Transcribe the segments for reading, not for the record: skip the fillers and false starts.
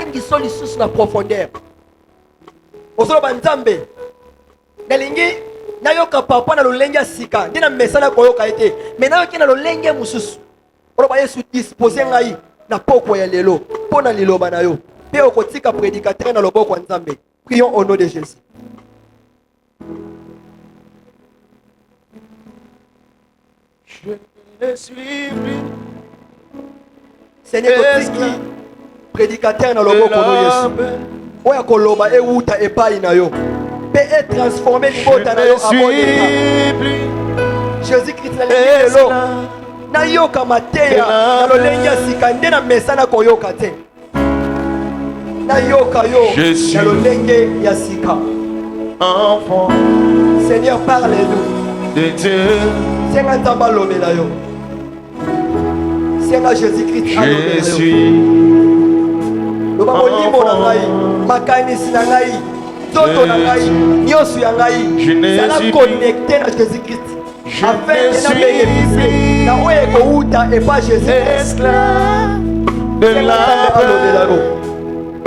Tangi soli sous la profondeur. Osolo banzambe. Nalingi nayoka papa na lolenge sika. Ndina mesana koyoka ete. Mais nayoki na lolenge mususu. Oloba Yesu disposer ngai na poko ya lelo. Pona liloba na yo. Pe okotika prédicateur na loboko nzambe. Prions au nom de Jésus. Je ne suis plus. Seigneur, kotiki prédicateur na loboko no Yesu. Oya koloba e wuta e pai na yo. Pe e transformer libota na yo aboneka. Jésus Christ na lelo. Na yoka mateya na lolenge sika nde na mesana koyoka te. Na yoka yo na lolenge ya sika. Enfant, Seigneur, parle-nous de Dieu. Senga nzamba lobela yo. Senga Jésus-Christ alobela yo. Je suis loba molimo na ngai, makanisi na ngai, toto na ngai, nyonso ya ngai, sala connecté na Jésus-Christ. Afin que na bénéficie na oyo ekouta epa Jésus-Christ. de la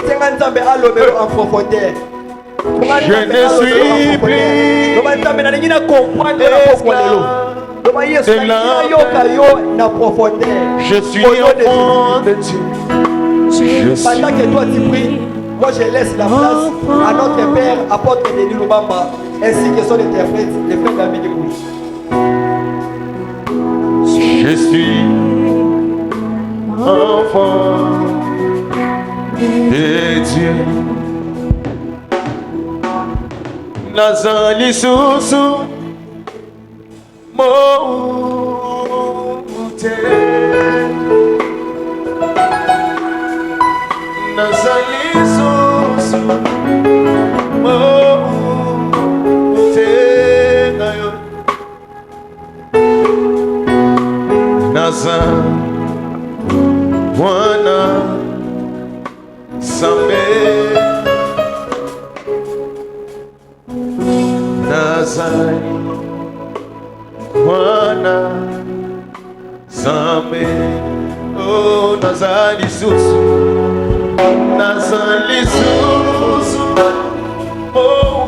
Senga nzambe alobela en profondeur. Je ne suis plus loba nzambe nalingi na comprendre na poko lelo. Loba Yesu nalingi yoka yo na profondeur. Je suis enfant de Dieu. Pendant que toi tu pries, moi je laisse la place à notre Père, apôtre Denis Lubamba, ainsi que son interprète, le frère David Koui. Je suis enfant de Dieu. Nazali susu moute. Nazali susu moute ngayo. Naza Bwana Sambe Nazali Bwana Sambe. Oh, Nazali susu, Nazali susu, oh,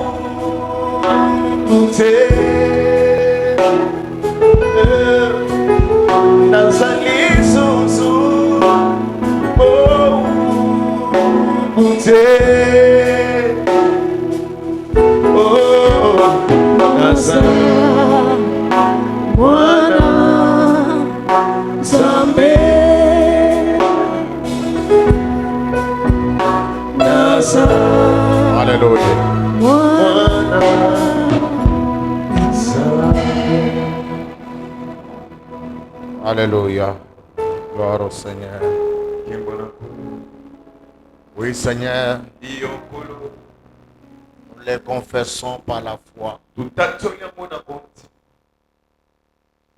ute, Nazali susu, oh, ute, oh, Nazali Bwana Sambe. Alléluia. Alléluia. Gloire au Seigneur. Oui, Seigneur. Nous les confessons par la foi.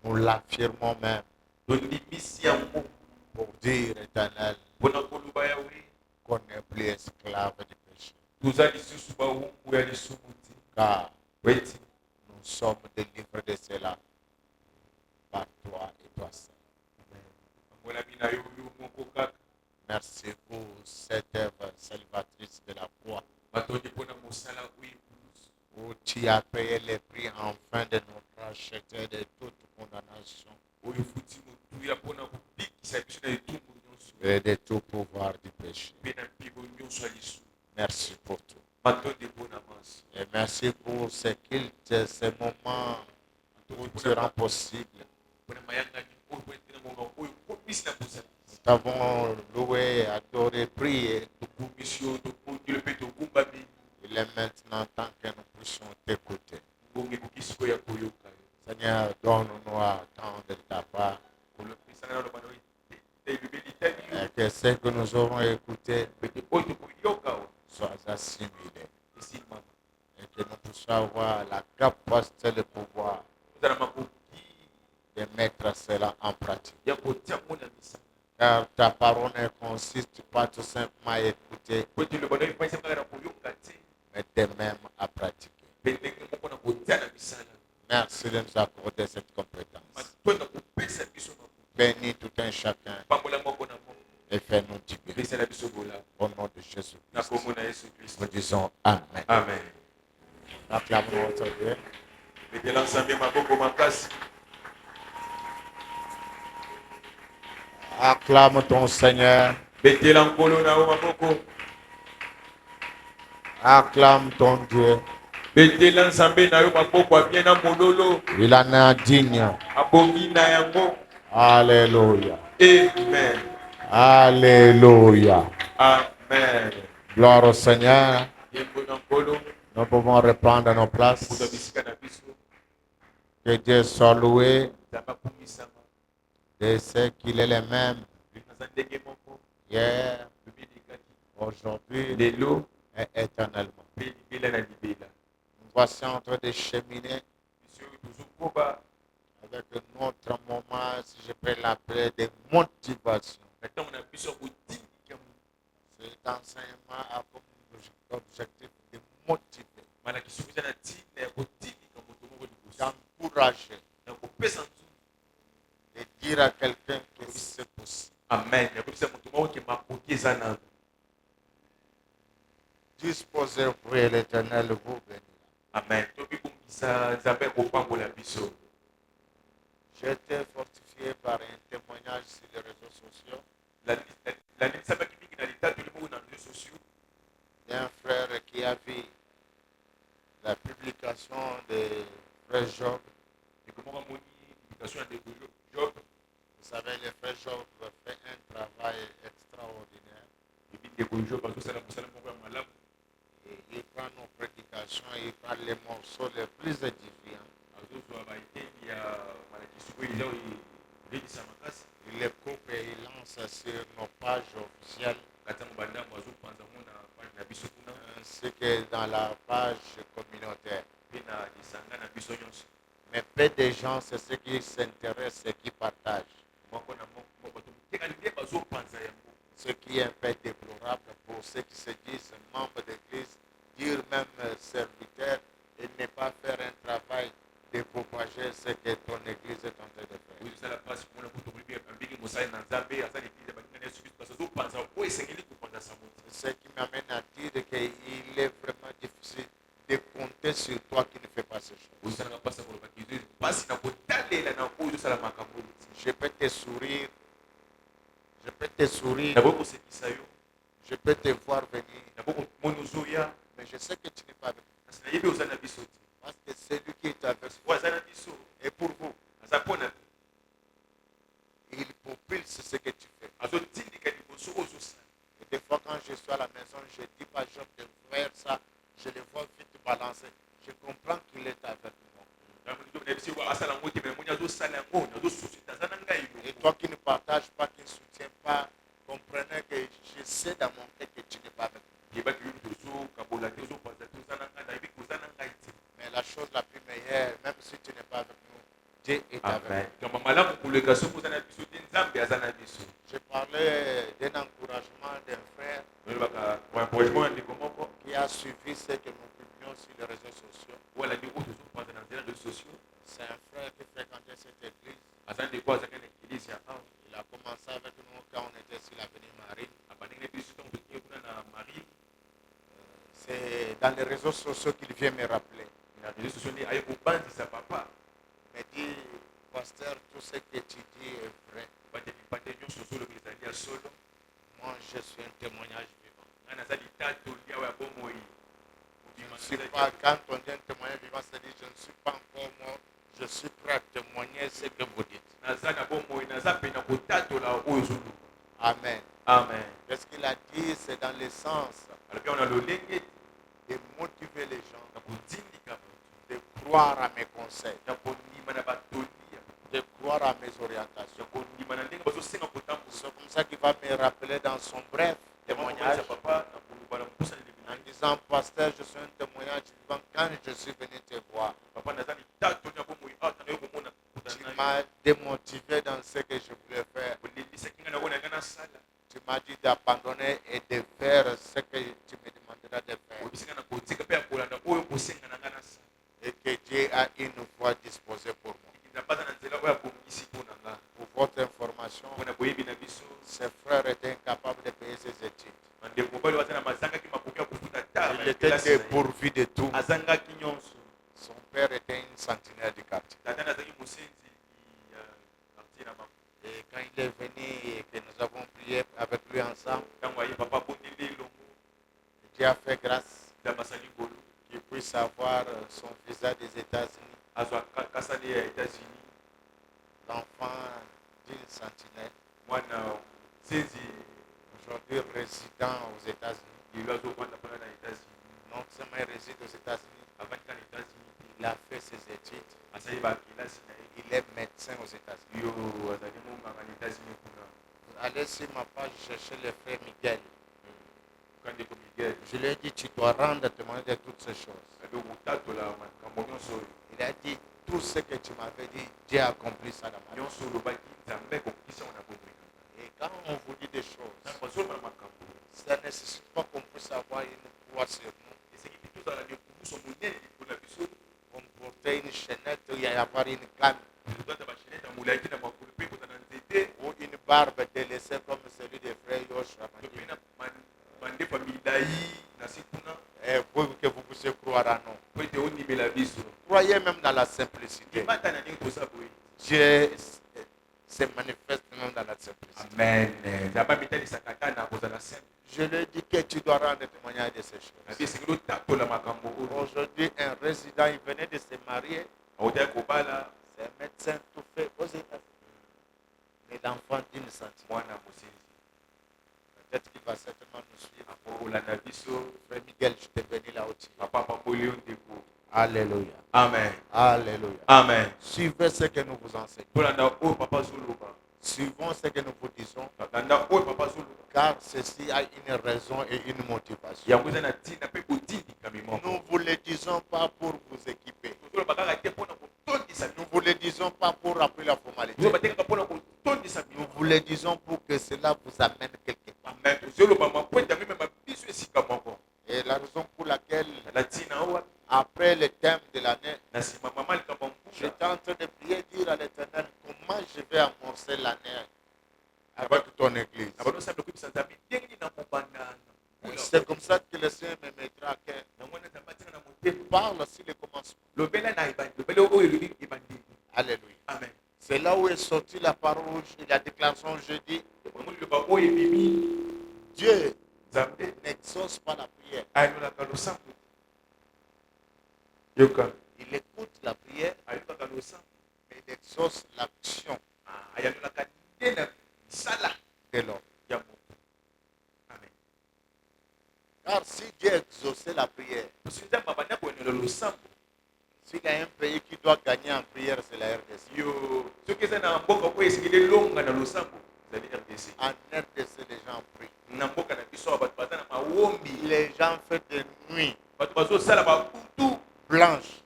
Nous l'affirmons même. Pour dire, Éternel, qu'on n'est plus esclave du péché. Car nous sommes délivrés de cela par toi et toi seul. Merci pour cette œuvre salvatrice de la croix, où tu as payé les prix enfin de notre racheter de toute condamnation et de tout pouvoir du péché. Merci pour tout. Et merci pour ce moment où tu rends possible. Nous t'avons loué, adoré, prié. Il est maintenant temps que nous puissions t'écouter. Seigneur, donne-nous à attendre de ta part. Et que ce que nous aurons écouté soit assimilé. Et que nous puissions avoir la capacité, le pouvoir de mettre cela en pratique. Car ta parole ne consiste pas tout simplement à écouter, mais de même à pratiquer. Merci de nous accorder cette compétence. Bénis tout un chacun et fais-nous du bien. Epesala biso bola. Au nom de Jésus Na Christ, kombo na Yesu Kristo. nous disons Amen. Amen. Acclamons notre Dieu. Betela Nzambe maboko makasi. Acclame ton Seigneur. Betela nkolo na yo maboko. Acclame ton Dieu. Betela Nzambe na yo maboko abien na mololo. Il en est digne. Abongi na yango. Alléluia. Amen. Alléluia. Amen. Gloire au Seigneur. Yembo na nkolo. Nous pouvons reprendre nos Kuta places. bisika na biso. Que Dieu soit loué Nzambe akumisama. de ce qu'il est le même Naza ndenge moko. hier, Tobilikaki. aujourd'hui Lelo. et éternellement. Mpe libela na libela. Nous voici en train de cheminer Biso oyo tozokoba. avec notre moment, si je peux l'appeler, de motivation. Na ntango na biso ya kotindika Cet enseignement a comme objectif de motiver, malakisi oyo eza na ntina ya kotindika moto moko liboso. d'encourager, Na kopesa nzungu. de dire à quelqu'un que c'est possible. Amen. Ya kobisa moto moko ke makoki eza nano. Disposez-vous et l'Éternel vous bénira. Amen. Tobikongisa Nzambe akopambola biso. J'ai été fortifié par un témoignage sur les réseaux sociaux Nalisambaki mingi na litatoli moko na réseaux sociaux d'un frère qui a vu la publication de Frère Job. ekomoko amoni publication ya ndeko Job. Vous savez, le frère Job fait un travail extraordinaire. ebi ndeko Job azosala mosala moko ya malamu. Et il prend nos prédications, il prend les morceaux les plus édifiants. azozwa baeteni ya malakisi oyo eza oyebisa makasi. Il les coupe et il lance sur nos pages officielles, kati ya mobandambo azopanza mo na page na biso kuna ainsi que dans la page communautaire. mpe na lisanga na biso nyonso. Mais peu de gens, c'est ceux qui s'intéressent et qui partagent. moko na moko bato motekani nde bazopanza yango. Ce qui est un peu déplorable pour ceux qui se disent membres d'église, dire même serviteur, et ne pas faire un travail de propager ce que ton église est en train de faire. oyosala mpasi komona kutu kolibi ambingi mosali na nzambe aza l'église ya balingani yesu kristo baso azopanza oyo esengeli kopanza sango te. C'est ce qui m'amène à dire qu'il est vraiment difficile de compter sur toi qui ne fais pas ces choses. oyosalaka mpasi ya koloba kizo mpasi na kotalela na oyo ozosala makambo oyo te. Je peux te sourire, je peux te sourire, naboki kosekisa yo, je peux te voir venir, naboki komoni ozoya, mais je sais que tu n'es pas avec moi. kasi nayebi oza na biso te. Parce que celui qui est avec oyo moi aza na biso est pour vous. aza mpona te. Il propulse ce que tu fais. azotindika liboso oyo ozosala. Et des fois, quand je suis à la maison, je dis pas Job de faire ça, je le vois vite balancer. Je comprends qu'il est avec moi. asala yango te me moni azosala yango nazosusita aza na ngai Et elongo. toi qui ne partages pas, qui ne soutiens pas, comprenez que je sais dans mon cœur que tu n'es pas avec moi. yebaki yobi tozokabola te ozopanza te oza na ngai nayebi koza na ngai te. Mais la chose la plus meilleure, même si tu n'es pas avec nous, Dieu est avec amen. nous. kamba malamu koleka soki oza na biso te nzambe aza na biso. Je parlais d'un encouragement d'un frère olobaka encouragement ya ndeko moko qui a suivi ce que nous publions sur les réseaux sociaux. oyo alandi oyo tozopanza na nzela réseaux sociaux. C'est un frère qui fréquentait cette église. aza ndeko azalaki na eglise ya awa Il a commencé avec nous quand on était sur l'avenue Marine. abandaki na biso ntango tokei kuna na marie. C'est dans les réseaux sociaux qu'il vient me rappeler. na réseaux sociaux nde aye kobanzisa papa. Il me dit, pasteur, tout ce que tu dis est vrai. batepipate nyonso ozolobi ezali ya solo. Moi, je suis un témoignage vivant. ngai naza litatoli awa ya bomoi. Je ne suis pas, quand on dit un témoignage vivant, c'est-à-dire je ne suis pas encore mort, je suis prêt à témoigner ce que vous dites. naza na bomoi naza mpe na kotatola oyo ozoloba. Amen. amen. Parce qu'il a dit, c'est dans le sens alobi awa na lolenge de motiver les gens, na kotindika moto, de croire à mes conseils, na kondima na batoli de croire à mes orientations. na kondima na ndenge bazosenga kotambola. C'est comme ça qu'il va me rappeler dans son bref témoignage témoignage papa na koluba na mosala en libina. disant, pasteur, je suis un témoignage vivant quand je suis venu te voir. papa naza litatoli ya bomoi awa tana yo komona Tu m'as démotivé dans ce que je voulais faire. olelisaki ngai na oyo na ngai nasala. Tu m'as dit d'abandonner et de faire ce que tu me demanderas de faire. oyebisi ngai na kotika mpe ya kolanda oyo kosenga na ngai nasala. Et que Dieu a une fois disposé pour moi. ekinza baza na nzela oyo abongisi mpo na ngai. Pour votre information, mpo na boyebi na biso ce frère est un Il était dépourvu de tout. Son père était une sentinelle du quartier. Et quand il est venu et que nous avons prié avec lui ensemble, Dieu a fait grâce qu'il puisse avoir son visa des États-Unis, l'enfant d'une sentinelle, aujourd'hui résident aux États-Unis. Non seulement il réside aux États-Unis, il a fait ses études, il est médecin aux États-Unis. Allez sur ma page chercher le frère Miguel. Je lui ai dit, tu dois rendre témoignage de toutes ces choses. Il a dit, tout ce que tu m'avais dit, Dieu a accompli ça dans ma vie. Et quand on vous dit des choses, ça ne nécessite pas qu'on puisse avoir une croix sur nous. Comme porter une chaînette où il y a avoir une canne. Ou une barbe délaissée comme celui des frères Yoshua. Et vous que vous puissiez croire à nous. Croyez même dans la simplicité. Dieu se manifeste même dans la simplicité. Amen. Je lui ai dit que tu dois rendre témoignage de ces choses. Aujourd'hui, un résident, il venait de se marier. C'est un médecin tout fait aux États-Unis. Mais l'enfant d'une sentinelle. Peut-être qu'il va certainement nous suivre. Frère Miguel, je t'ai béni là-dessus. Alléluia. Amen. Alléluia. Amen. Suivez ce que nous vous enseignons. Suivons ce que nous vous disons. Car ceci a une raison et une motivation. Nous ne vous le disons pas pour vous équiper. Nous ne vous le disons pas pour rappeler la formalité. Nous vous le disons pour que cela vous amène quelque part. Et la raison pour laquelle, après le thème de l'année, j'étais en train de prier, dire à l'Éternel comment je vais amorcer l'année avec ton église. C'est comme ça que le Seigneur me mettra à cœur. Parle sur le commencement. Alléluia. Amen. C'est là où est sortie la parole, la déclaration jeudi. Dieu n'exauce pas la prière. Il écoute la prière, mais il exauce l'action de l'homme. Car si Dieu exauçait la prière, s'il y a un pays qui doit gagner en prière, c'est la RDC. En RDC, les gens prient. Les gens font des nuits blanches.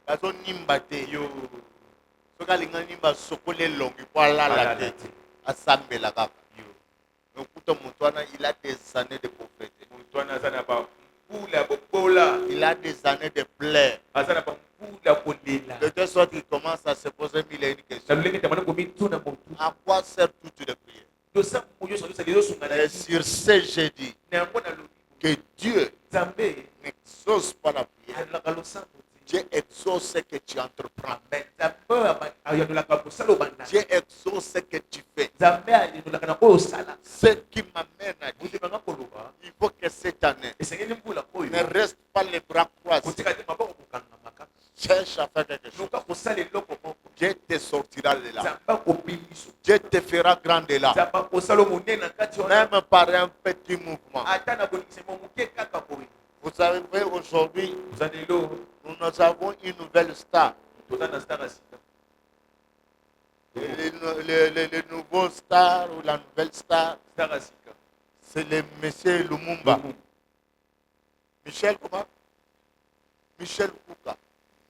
Bazo nimba te. Soka linga nimba sokole longi kwa la te. Asambela kaka. Okuta mutwana, il a des années de prophétie. Il a des années de plaire. De telle sorte qu'il commence à se poser mille et une questions. À quoi sert toute la prière? Et sur ce jeudi, que Dieu n'exauce pas la prière. Dieu exauce ce que tu entreprends. Dieu exauce ce que tu fais. Ce qui m'amène à dire, il faut que cette année ne reste pas les bras croisés. Cherche à faire quelque chose. Dieu te sortira de là. Dieu te fera grand de là. Même par un petit mouvement. Vous savez, aujourd'hui, nous avons une nouvelle star. Le nouveau star ou la nouvelle star, c'est le monsieur Lumumba. Michel comment? Michel Kouka.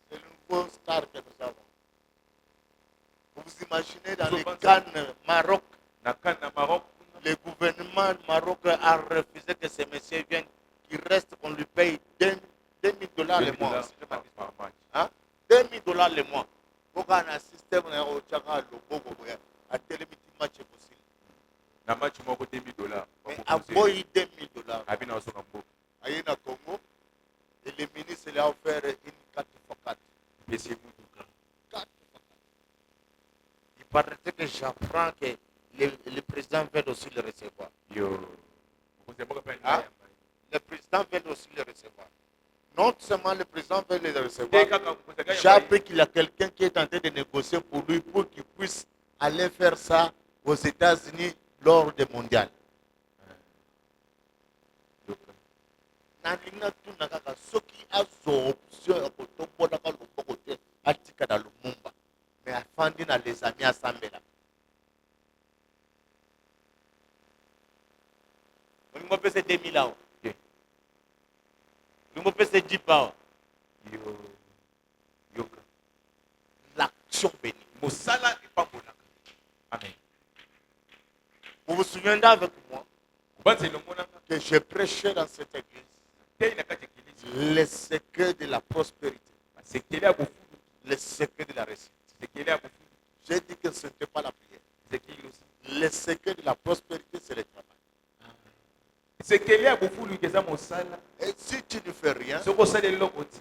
C'est le nouveau star que nous avons. Vous vous imaginez dans les Cannes Maroc, le gouvernement Maroc a refusé que ce monsieur vienne, qu'il reste, qu'on lui paye $2,000 le mois. Hein? $2,000 le mois. Pour qu'on assiste à un match possible. Na match moko $2000. Mais à boy $2000. Abi na soka mbo. Aïe na Congo. Et le ministre lui a offert une 4x4. Pesi mutuka. 4x4. Il paraît que j'apprends que le président veut aussi le recevoir. Yo. Vous avez pas Ah, le président veut aussi le recevoir. Non seulement le président veut le recevoir, j'ai appris qu'il y a quelqu'un qui est en train de négocier pour lui pour qu'il puisse aller faire ça aux États-Unis lors des mondiales. Nalina tuna kaka soki azo option ya kotombola ka loboko te atika na Lumumba mais afandi na les amis asambela. Olingo pese 2000 ans. Olingo pese 10 pounds. Yo. L'action bénie. Mosala et pas bonaka. Amen. Vous vous souvenez avec moi Kubanze lo monaka. que je prêchais dans cette église Tei na kati kilisi. les secrets de la prospérité, Sekele ya bofu. les secrets de la réussite. Sekele ya bofu. J'ai dit que ce n'était pas la prière. Sekele aussi. Les secrets de la prospérité, c'est le travail. Sekele ya bofu lukeza mosala. Et si tu ne fais rien, Soko sala eloko ti.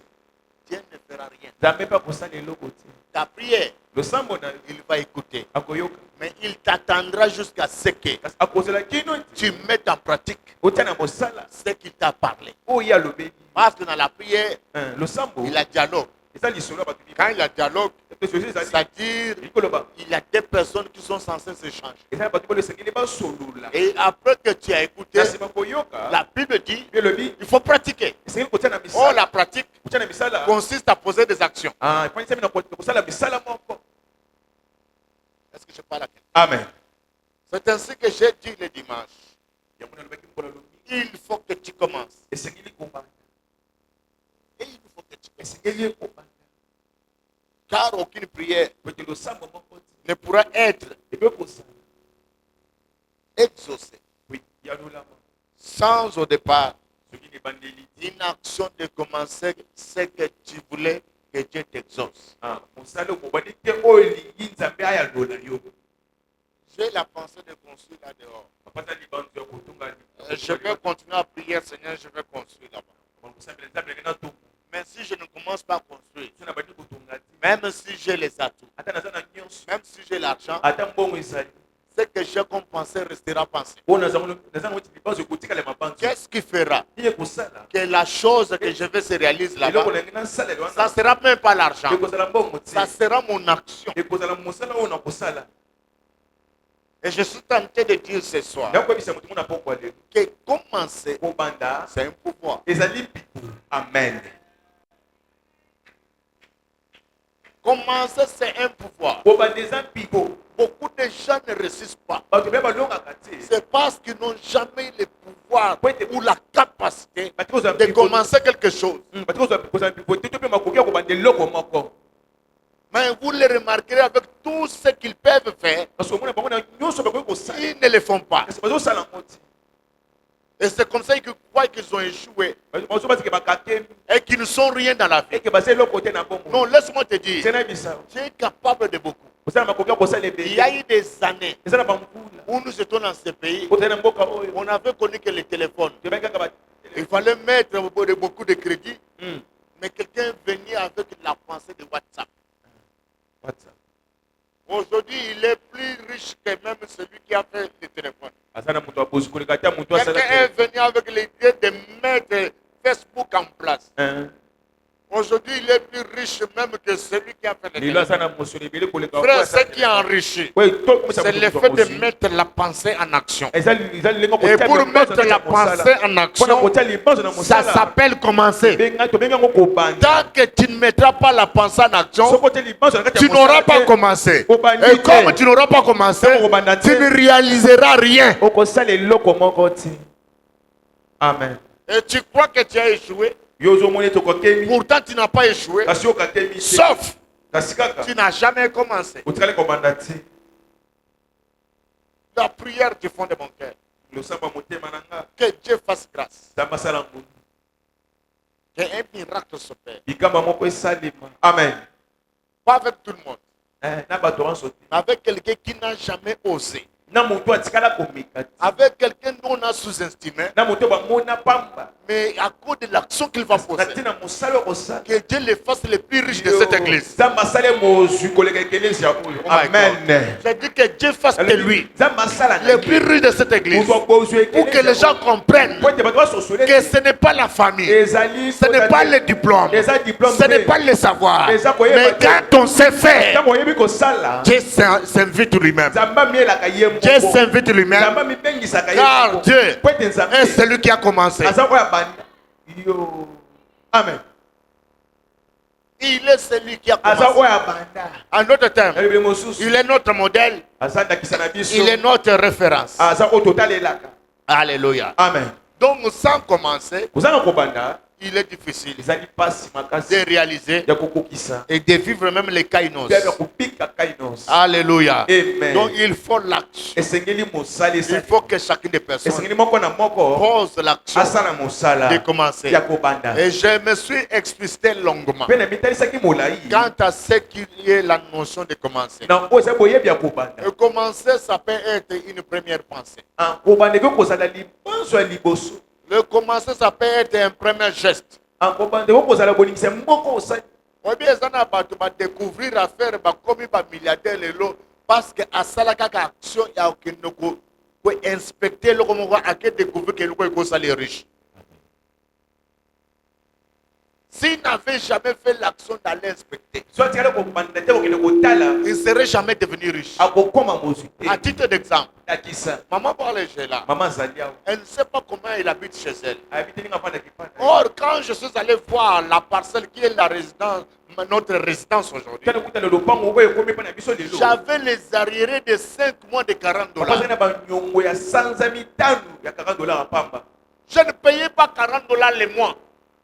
Dieu ne fera rien. Zambe pa kosala eloko ti. Ta prière, Le sambo na il va écouter. akoyoka. Mais il t'attendra jusqu'à ce que Kasi akozela kino tu mettes en pratique otia na mosala. ce qu'il t'a parlé. Oyo alobeli. Parce que dans la prière, Le sambo. il y a dialogue. Eza lisolo ba tu. Quand il y a dialogue, C'est-à-dire c'est-à-dire il y a deux personnes qui sont censées s'échanger. eza ba tu le sekele ba solula. Et après que tu as écouté, Kasi ba koyoka. la Bible dit Bien lobi. il faut pratiquer. Sekele kotia na Oh, misala. la pratique Kotia na misala. consiste à poser des actions. Ah, ifanye sema na kosala misala moko. Est-ce que je parle à quelqu'un? Amen. C'est ainsi que j'ai dit le dimanche. Ya mona lobaki mkola lobi. Il faut que tu commences. Esekele kobanda. Et il faut que tu commences. Esekele kobanda. Car aucune prière Pete lo sambo moko ti. ne pourra être Ebe kosala. exaucée Oui, ya lolama. sans au départ Soki ne bandeli. une action de commencer ce que tu voulais que Dieu t'exauce. Ah, mosala kobandi te oyo elingi Nzambe aya lola yo. J'ai la pensée de construire là dehors. Apata libanzo ya kotunga ni. Je vais continuer à prier, Seigneur, je vais construire là-bas. Kosambela Nzambe ngena to. Mais si je ne commence pas à construire, Sona bandi kotunga ti. même si j'ai les atouts, Ata naza na nyonso. même si j'ai l'argent, Ata mbongo ezali. ce que j'ai comme pensée restera pensée. Oyo naza ngo ti libanzo kotikala mabanzo. Qu'est-ce qui fera Iye kosala. que la chose que je vais se réalise Eloko là-bas, na ngena sala elwana. ça ne sera même pas l'argent, Ekozala mbongo ti. ça sera mon action. Ekozala mosala oyo na kosala. Et je suis tenté de dire ce soir Nakoyebisa moto mona poko ale. que commencer, Kobanda c'est un pouvoir. ezali mpiko. Amen. Commencer, c'est un pouvoir. Kobanda eza mpiko. Beaucoup de gens ne réussissent pas. Bato mpe balongaka te. C'est parce qu'ils n'ont jamais le pouvoir ou la capacité Bato kozala de mpiko. commencer quelque chose. Bato kozala mpiko te to mpe makoki ya kobanda eloko moko. Mais vous le remarquerez avec tout ce qu'ils peuvent faire, Parce que omona bango na nyonso bakoki kosala. ils ne le font pas. Kasi bazosala yango ti. Et c'est comme ça qu'ils croient qu'ils ont échoué Bazo bazike bakatemi. et qu'ils ne sont rien dans la vie. Eke baza eloko te na bomoi. Non, laisse-moi te dire, Eza na bisa. tu es capable de beaucoup. Kosala makoki ya kosala Il y a ebele. eu des années Eza na bambula. où nous étions dans ce pays, Kotala na mboka oyo. on avait connu que les téléphones, Tobaki kaka ba. il fallait mettre beaucoup de crédit, Hmm. mais quelqu'un venait avec la pensée de WhatsApp. WhatsApp. Aujourd'hui, il est plus riche que même celui qui a fait le téléphone. Aza na moto abosi koleka te moto asala Quelqu'un est te. venu avec l'idée de mettre Facebook en place. Hein. Aujourd'hui, il est plus riche même que celui qui a fait le Lelo téléphone. aza na mosolo ebele koleka. Frère, ce qui a enrichi, Oui, to komisa c'est moto le moto fait de abosi. mettre la pensée en action. Eza lengo Et kotia pour libanzo mettre na la mosala. pensée en Mpona action, kotia libanzo na ça mosala. s'appelle commencer. Tobenga yango kobanda. Tant que tu ne mettras pas la pensée en action, Soko te libanzo na kati tu ya mosala n'auras pas te. commencé. Obandi Et te. comme tu n'auras pas commencé, Obanda tu te. ne réaliseras rien. Okosala eloko moko ti. Amen. Et tu crois que tu as échoué, Yo ozomoni tokokemi. pourtant tu n'as pas échoué, Kasi okatemi te. sauf Kasi kaka. tu n'as jamais commencé. Otikali kobanda ti. La prière du fond de mon cœur, Losamba motema na nga. que Dieu fasse grâce, Nzambe asala ngundu. que un miracle s'opère. Likamba moko esalema. Amen. Pas avec tout le monde, Na bato nyonso te. mais avec quelqu'un qui n'a jamais osé. na moto atikala komeka te. avec quelqu'un dont on a sous-estimé, Na moto bamona pamba mais à cause de l'action qu'il va na poser, tina mosala kosala que Dieu les fasse les plus riches de cette église. Nzambe asala mozwi koleka ekelesi ya oyo. Oh my Amen. God. J'ai dit que Dieu fasse de lui Nzambe asala les plus riches de cette église, pour que les gens comprennent po ete bato basosole que ce n'est pas la famille, ezali ce n'est pas le diplôme, ce n'est pas le savoir, mais quand on sait faire, ntango oyebi kosala Dieu s'invite lui-même. Nzambe amielaka ye moko. Dieu s'invite lui-même, Nzambe amibengisaka ye car moko. Dieu Po ete Nzambe est celui qui a commencé. aza oyo abanda. Yo. Amen. Il est celui qui a Aza commencé. oyo abanda. En d'autres termes, Na bibele mosusu il est notre modèle, aza ndakisa na biso. il est notre référence. Aza oyo totalelaka. Alléluia. Amen. Donc, sans commencer, Kozala kobanda il est difficile ezali pasi de makasi réaliser ya kokokisa. et de vivre même les kainos. Bia kopika kainos. Alléluia. Amen. Donc, il faut l'action. Esengeli mosala Il esengeli. faut que chacune des personnes Esengeli moko na moko pose l'action asala mosala de commencer. ya kobanda. Et je me suis explicité longuement Mpe na mitalisaki molai quant à ce qu'il y ait la notion de commencer. na oyo eza boyebi ya kobanda. Et commencer, ça peut être une première pensée. Ah, kobanda eko kozala libanzo ya liboso. Le commencer, ça peut être un premier geste. Ah, kobanda eko kozala boningisa moko osali. Oui, bien, ça n'a pas de découvrir à faire, comme un milliardaire, parce que à ça, la action, il y a aucune inspecter le comment à découvrir que le est riche. S'il n'avait jamais fait l'action d'aller inspecter, Soit tikala kobanda te okende kotala il ne serait jamais devenu riche. akokoma mozwi À te. titre d'exemple, Akisa maman parle chez là. mama azali awa. Elle ne sait pas comment elle habite chez elle. Ayebite ndenge afandaki pana. Or, quand je suis allé voir la parcelle qui est la résidence, notre résidence aujourd'hui, Tala kutala lopango oyo ekomi mpa na biso lelo. j'avais les arriérés de 5 mois de 40 Papa azali $. na banyongo ya sanza mitano ya $40 ya pamba. Je ne payais pas 40 $ le mois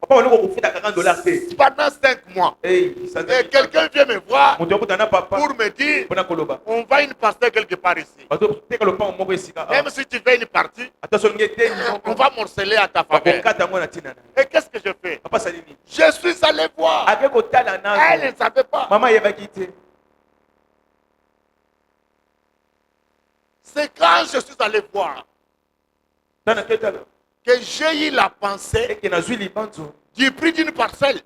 Papa wana kokufuta $40 te. pendant 5 mois. Eh, sanza Et mitano. quelqu'un vient me voir Moto akutana papa pour me dire, mpona koloba. on va une parcelle quelque part ici. Bazoteka lopango moko esika. Même si tu fais une partie, Ata solingi eteni on moko. va morceler à ta faveur. Bakokata yango na ntina na. Et qu'est-ce que je fais? Papa asali nini? Je suis allé voir. Ake kotala Elle nazo. ne savait pas. Mama ayebaki te. C'est quand je suis allé voir Tana ke tala. que j'ai eu la pensée Eke nazwi libanzo. du prix d'une parcelle.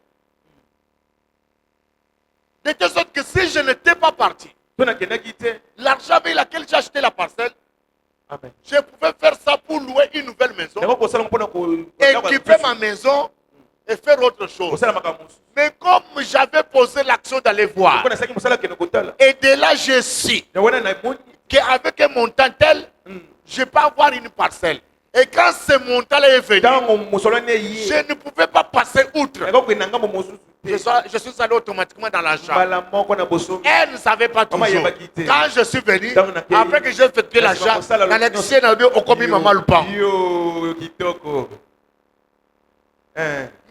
De telle sorte que si je n'étais pas parti, To nakendaki te. l'argent avec lequel j'ai acheté la parcelle, Amen. je pouvais faire ça pour louer une nouvelle maison, Yango kosala mpona équiper ma maison et faire autre chose. kosala makambo mosusu. Mais comme j'avais posé l'action d'aller voir, Mpona saki mosala kende kotala. et de là je sais Ya wana na moni. qu'avec un montant tel, je peux avoir une parcelle. Et quand ce montant est venu, Ntango mosolo ne ye. je ne pouvais pas passer outre. Yango kokenda ngambo mosusu te. Je suis allé automatiquement dans la chambre. Mbala moko na bosomi. Elle ne savait pas toujours. Maman, il m'a Quand je suis venu, Dans la pays. après que j'ai effectué Parce l'achat, qu'on sait la dans location. l'électricien, on a dit, on commis maman le pain. Yo, kitoko.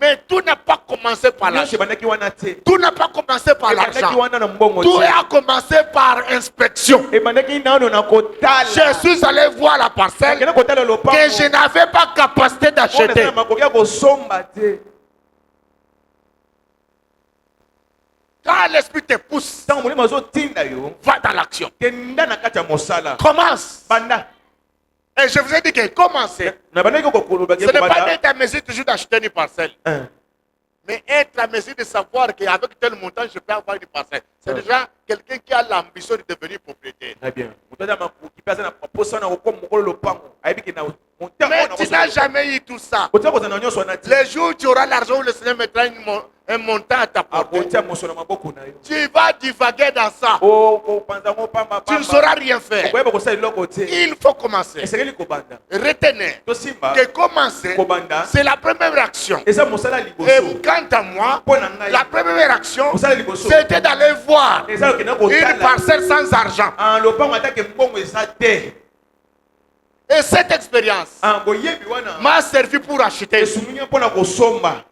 Mais tout n'a pas commencé par l'argent. Nyonso ebandaki wana te. Tout n'a pas commencé par Ebandaki l'argent. wana na mbongo Tout te. a commencé par inspection. Ebandaki nano na kotala. Je suis allé voir la parcelle Akenda kotala lopango. que je n'avais pas capacité Mpona d'acheter. eza na makoki ya kosomba te. Quand l'esprit te pousse, Ntango molimo azotinda yo, va dans l'action. kenda na kati ya mosala. Commence. Banda. Et je vous ai dit que commencer. Na bandaki kokoloba Ce n'est pas banda. d'être à mesure toujours d'acheter une parcelle. Mais être à mesure de savoir qu'avec tel montant, je peux avoir une parcelle. C'est déjà quelqu'un qui a l'ambition de devenir propriétaire. Très bien. Moto makoki pe aza na posa na kokoma mokolo lopango. Ayebi ke na montango Mais na tu n'as jamais eu tout ça. kotia kozala na nyonso wana te. Le jour où tu auras l'argent où le Seigneur mettra un montant à ta portée, Akotia moso na maboko na yo. tu vas divaguer dans ça. Opanza ngo pamba Tu ne pamba. sauras rien faire. Okoyeba kosala eloko te. Il faut commencer. Esengeli kobanda. Retenez Tosimba que commencer, kobanda. c'est la première action. Eza mosala Et liboso. quant à moi, Mpona ngai. la première action, Mosala liboso. c'était d'aller voir Eza okenda une kotala. parcelle sans argent. En lopango atake mbongo eza te. Et cette expérience En boyebi wana. m'a servi pour acheter Esunguni mpona kosomba.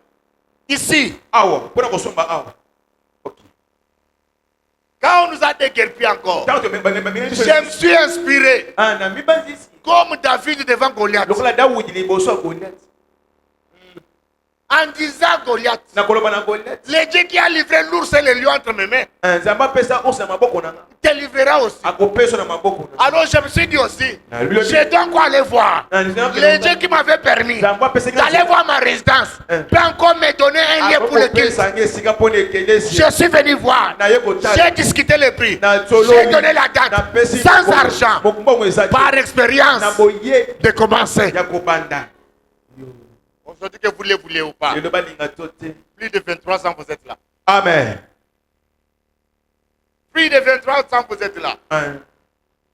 ici. Awa, mpona kosomba awa. OK. Quand on nous a déguerpi encore, Tanto je me suis inspiré Ah, na mibanzisi. comme David devant Goliath. Lokola Daudi liboso ya Goliath. En disant à Goliath, nakoloba na Goliath le Dieu qui a livré l'ours et le lion entre mes mains, nzambe apesa ours na maboko na nga te livrera aussi. akopesa na maboko na nga. Alors je me suis dit aussi, Ah, lui, lui. je dois quoi aller voir. Ah, nous avons Le que Dieu qui m'avait permis nzambe apesa nga d'aller voir ma résidence Hein. peut encore me donner un lieu pour le culte. akopesa nga esika mpo na ekelesi Je suis venu voir. naye kotala J'ai discuté le prix. na solo J'ai donné la date. napesi Sans argent. mokumbongo eza te Par expérience na boye de commencer. ya kobanda Aujourd'hui que vous le voulez ou pas. lelo balinga to te. Plus de 23 ans vous êtes là. Amen. Plus de 23 ans vous êtes là. Hein.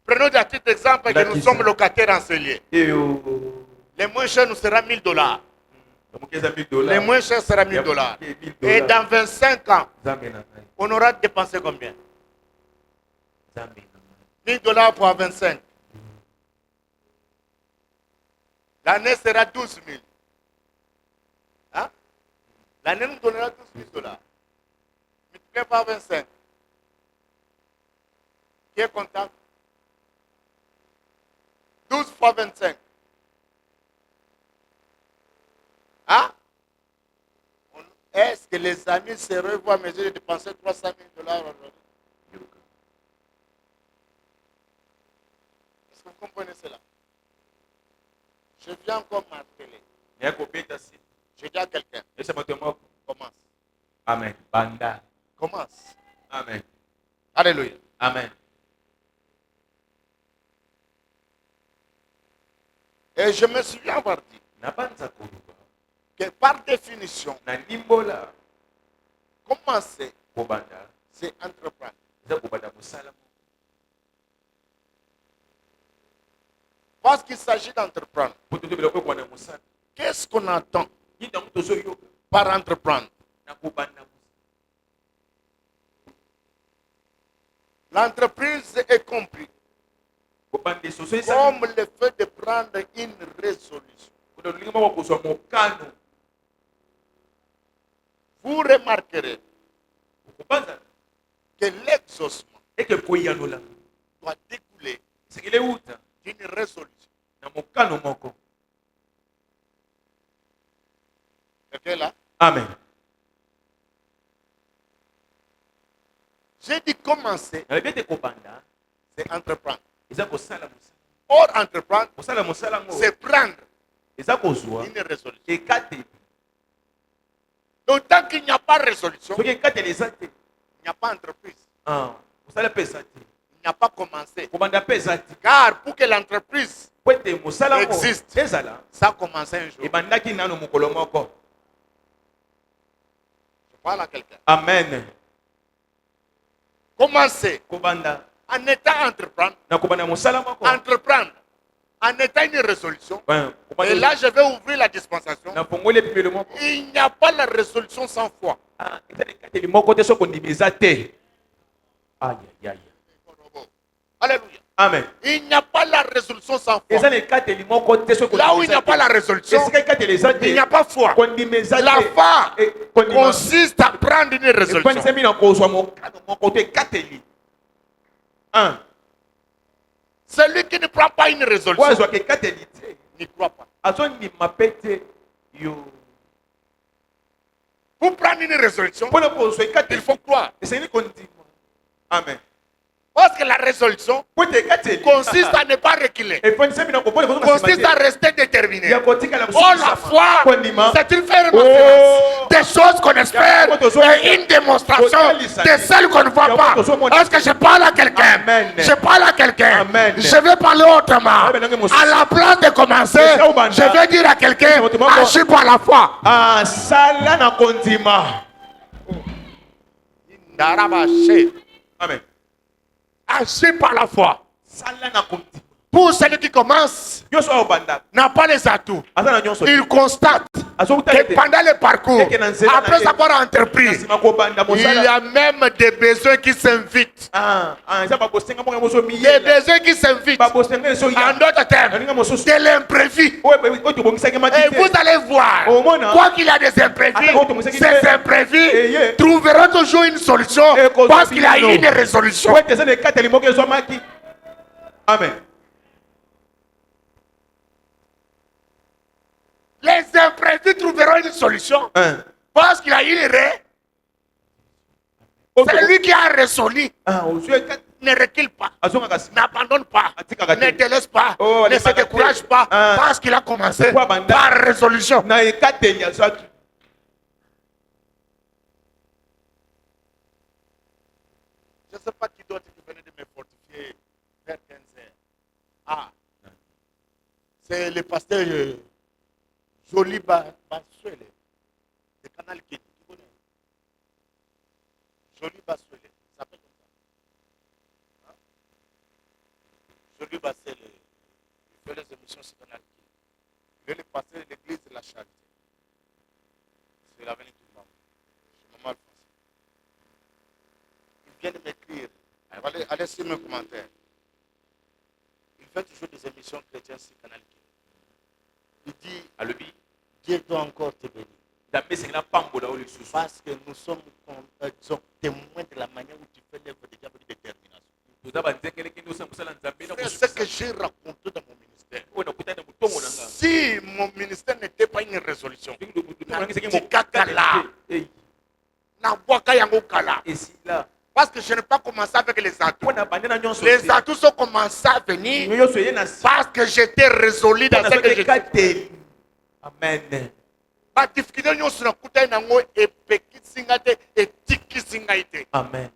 Prenons à titre d'exemple que La nous qui sommes ça? locataires en ce lieu. Et Les moins chers nous sera 1000 $. $1000. Les moins chers sera 1000 $. Et dans 25 ans, on aura dépensé combien? 1000 $ pour 25. L'année sera 12 000. Hein? L'année nous donnera 12 000 $. Multiplié par 25. Qui est comptable? 12 fois 25. Hein? Est-ce que les amis se revoient à mesure de dépenser 300 000 $ aujourd'hui? Est-ce que vous comprenez cela? Je viens encore marteler. Je dis à quelqu'un, commence. Amen. Banda. Commence. Amen. Alléluia. Amen. Et je me souviens avoir dit Nabanza koluba. que par définition, Na limbola. commencer, Kobanda. c'est entreprendre. Za kobanda musala. Parce qu'il s'agit d'entreprendre. Poto to biloko kwa na musala. Qu'est-ce qu'on entend Yinda muto zo yoka. par entreprendre? Na kobanda. L'entreprise est comprise Kobanda soso isa. comme le fait de prendre une résolution. Kuna linga mwa kozwa mokano. Vous remarquerez Kobanza. que l'exaucement Eke koyanola. doit découler Sekele uta. d'une résolution. Na mokano moko. Quelqu'un là? Amen. J'ai dit commencer, Na bete kobanda. c'est entreprendre. Eza kosala musala. Or, entreprendre, Kosala musala ngo. c'est prendre Eza kozwa. une résolution. Ekate. D'autant qu'il n'y a pas de résolution, Soki ekate leza te. il n'y a pas d'entreprise. Ah. Kosala pesa te. Il n'y a pas commencé. Kobanda pesa te. Car pour que l'entreprise Po ete mosala ngo Existe. ezala. ça a commencé un jour. Ebandaki nano mokolo moko. Je parle à quelqu'un. Amen. Commencer Kobanda. en étant entreprendre, Na kobanda mosala moko. entreprendre en étant une résolution. Ben, Et kobanda. là, je vais ouvrir la dispensation. Na fongole pipelo moko. Il n'y a pas la résolution sans foi. Ah, eza ekateli moko te soko ndimeza te. Aïe aïe aïe. Alléluia. Amen. Il n'y a pas la résolution sans foi. Eza ekateli moko te soko Là où il n'y a pas la résolution, Esika ekateli eza te. il n'y a pas foi. Kondimeza te. La foi Kondima. consiste à prendre une résolution. Efanisami na kozwa mokano moko te ekateli. Un. Celui qui ne prend pas une Po résolution azwaka ekateli te. n'y croit pas. Azondima pe te. Yo. Pour prendre une résolution, Mpona kozwa il ekateli. faut croire. Esengeli kondima. Amen. Parce que la résolution Po te ekateli. consiste à ne pas reculer. Efanisami na kopona kozwa Consiste à rester déterminé. ya kotikala Oh, la foi, kondima. c'est une ferme Oh. assurance. Des choses qu'on espère et une démonstration de celles qu'on ne voit pas. Est-ce que je parle à quelqu'un? Amen. Je parle à quelqu'un. Amen. Je vais parler autrement. À la place de commencer, je vais dire à quelqu'un, agis par la foi. Ah, sala na kondima. Amen. Agis par la foi. Sala na kondima. Pour celui qui commence, Nyonso oyo banda. n'a pas les atouts. Aza na nyonso. Il constate que pendant le parcours, après avoir entrepris, Nasima kobanda il y mosala. a même des besoins qui s'invitent. Ah, eza babosenga moko moso Des miyela. besoins qui s'invitent. Babosenga so En ya. d'autres termes, Aninga mosusu. de l'imprévu. Oyo tobongisaki Et matite. vous allez voir, Au moins, hein. quoi qu'il y a des imprévus, ces imprévus yeah. trouveront toujours une solution Et cause parce qu'il y a de une résolution. Ouais, eza nekateli moko ezwamaki. Amen. Les imprévus trouveront trouverons une solution. Hein. Parce qu'il a une raison. C'est lui qui a résolu. Ah, Ne recule pas. azongaka N'abandonne pas. Atikaka te. Ne te laisse pas. Oh, Ne se alemaka te. décourage pas. Ah. Parce qu'il a commencé Pourquoi banda? par résolution. na ekateli azwaki. Je ne sais pas qui d'autre qui venait de me fortifier vers 15 heures. Ah, c'est le pasteur Jolie Bassuele, de Canal Kid. Tu connais? Jolie Bassuele, ça s'appelle comme ça. Hein? Jolie Bassuele, il fait les émissions sur Canal Kid. Il est le pasteur de l'église de la Charité. C'est l'avenir du monde. Je me mal français. Il vient de m'écrire. Allez sur mes commentaires. Il fait toujours des émissions chrétiennes sur Canal K. Il dit, alobi Dieu doit encore te bénir. nzambe esengela pambola oyo lisusu Parce que nous sommes témoins de la manière où tu fais l'œuvre de Dieu avec détermination. toza banzekeleki nde osala mosala nzambe na C'est ce que j'ai raconté dans mon ministère. oyo nakutani na motongo na nga Si mon ministère n'était pas une résolution, kakala Nabwaka yango kala. esila Parce que je n'ai pas commencé avec les atouts. mpo na bandena nyonso Les atouts sont commencés à venir nyonso eye na parce que j'étais résolu dans ce que je ekateli amen badifficulté nyonso nakutani nango epekisi ngai te etikisi ngai te. amen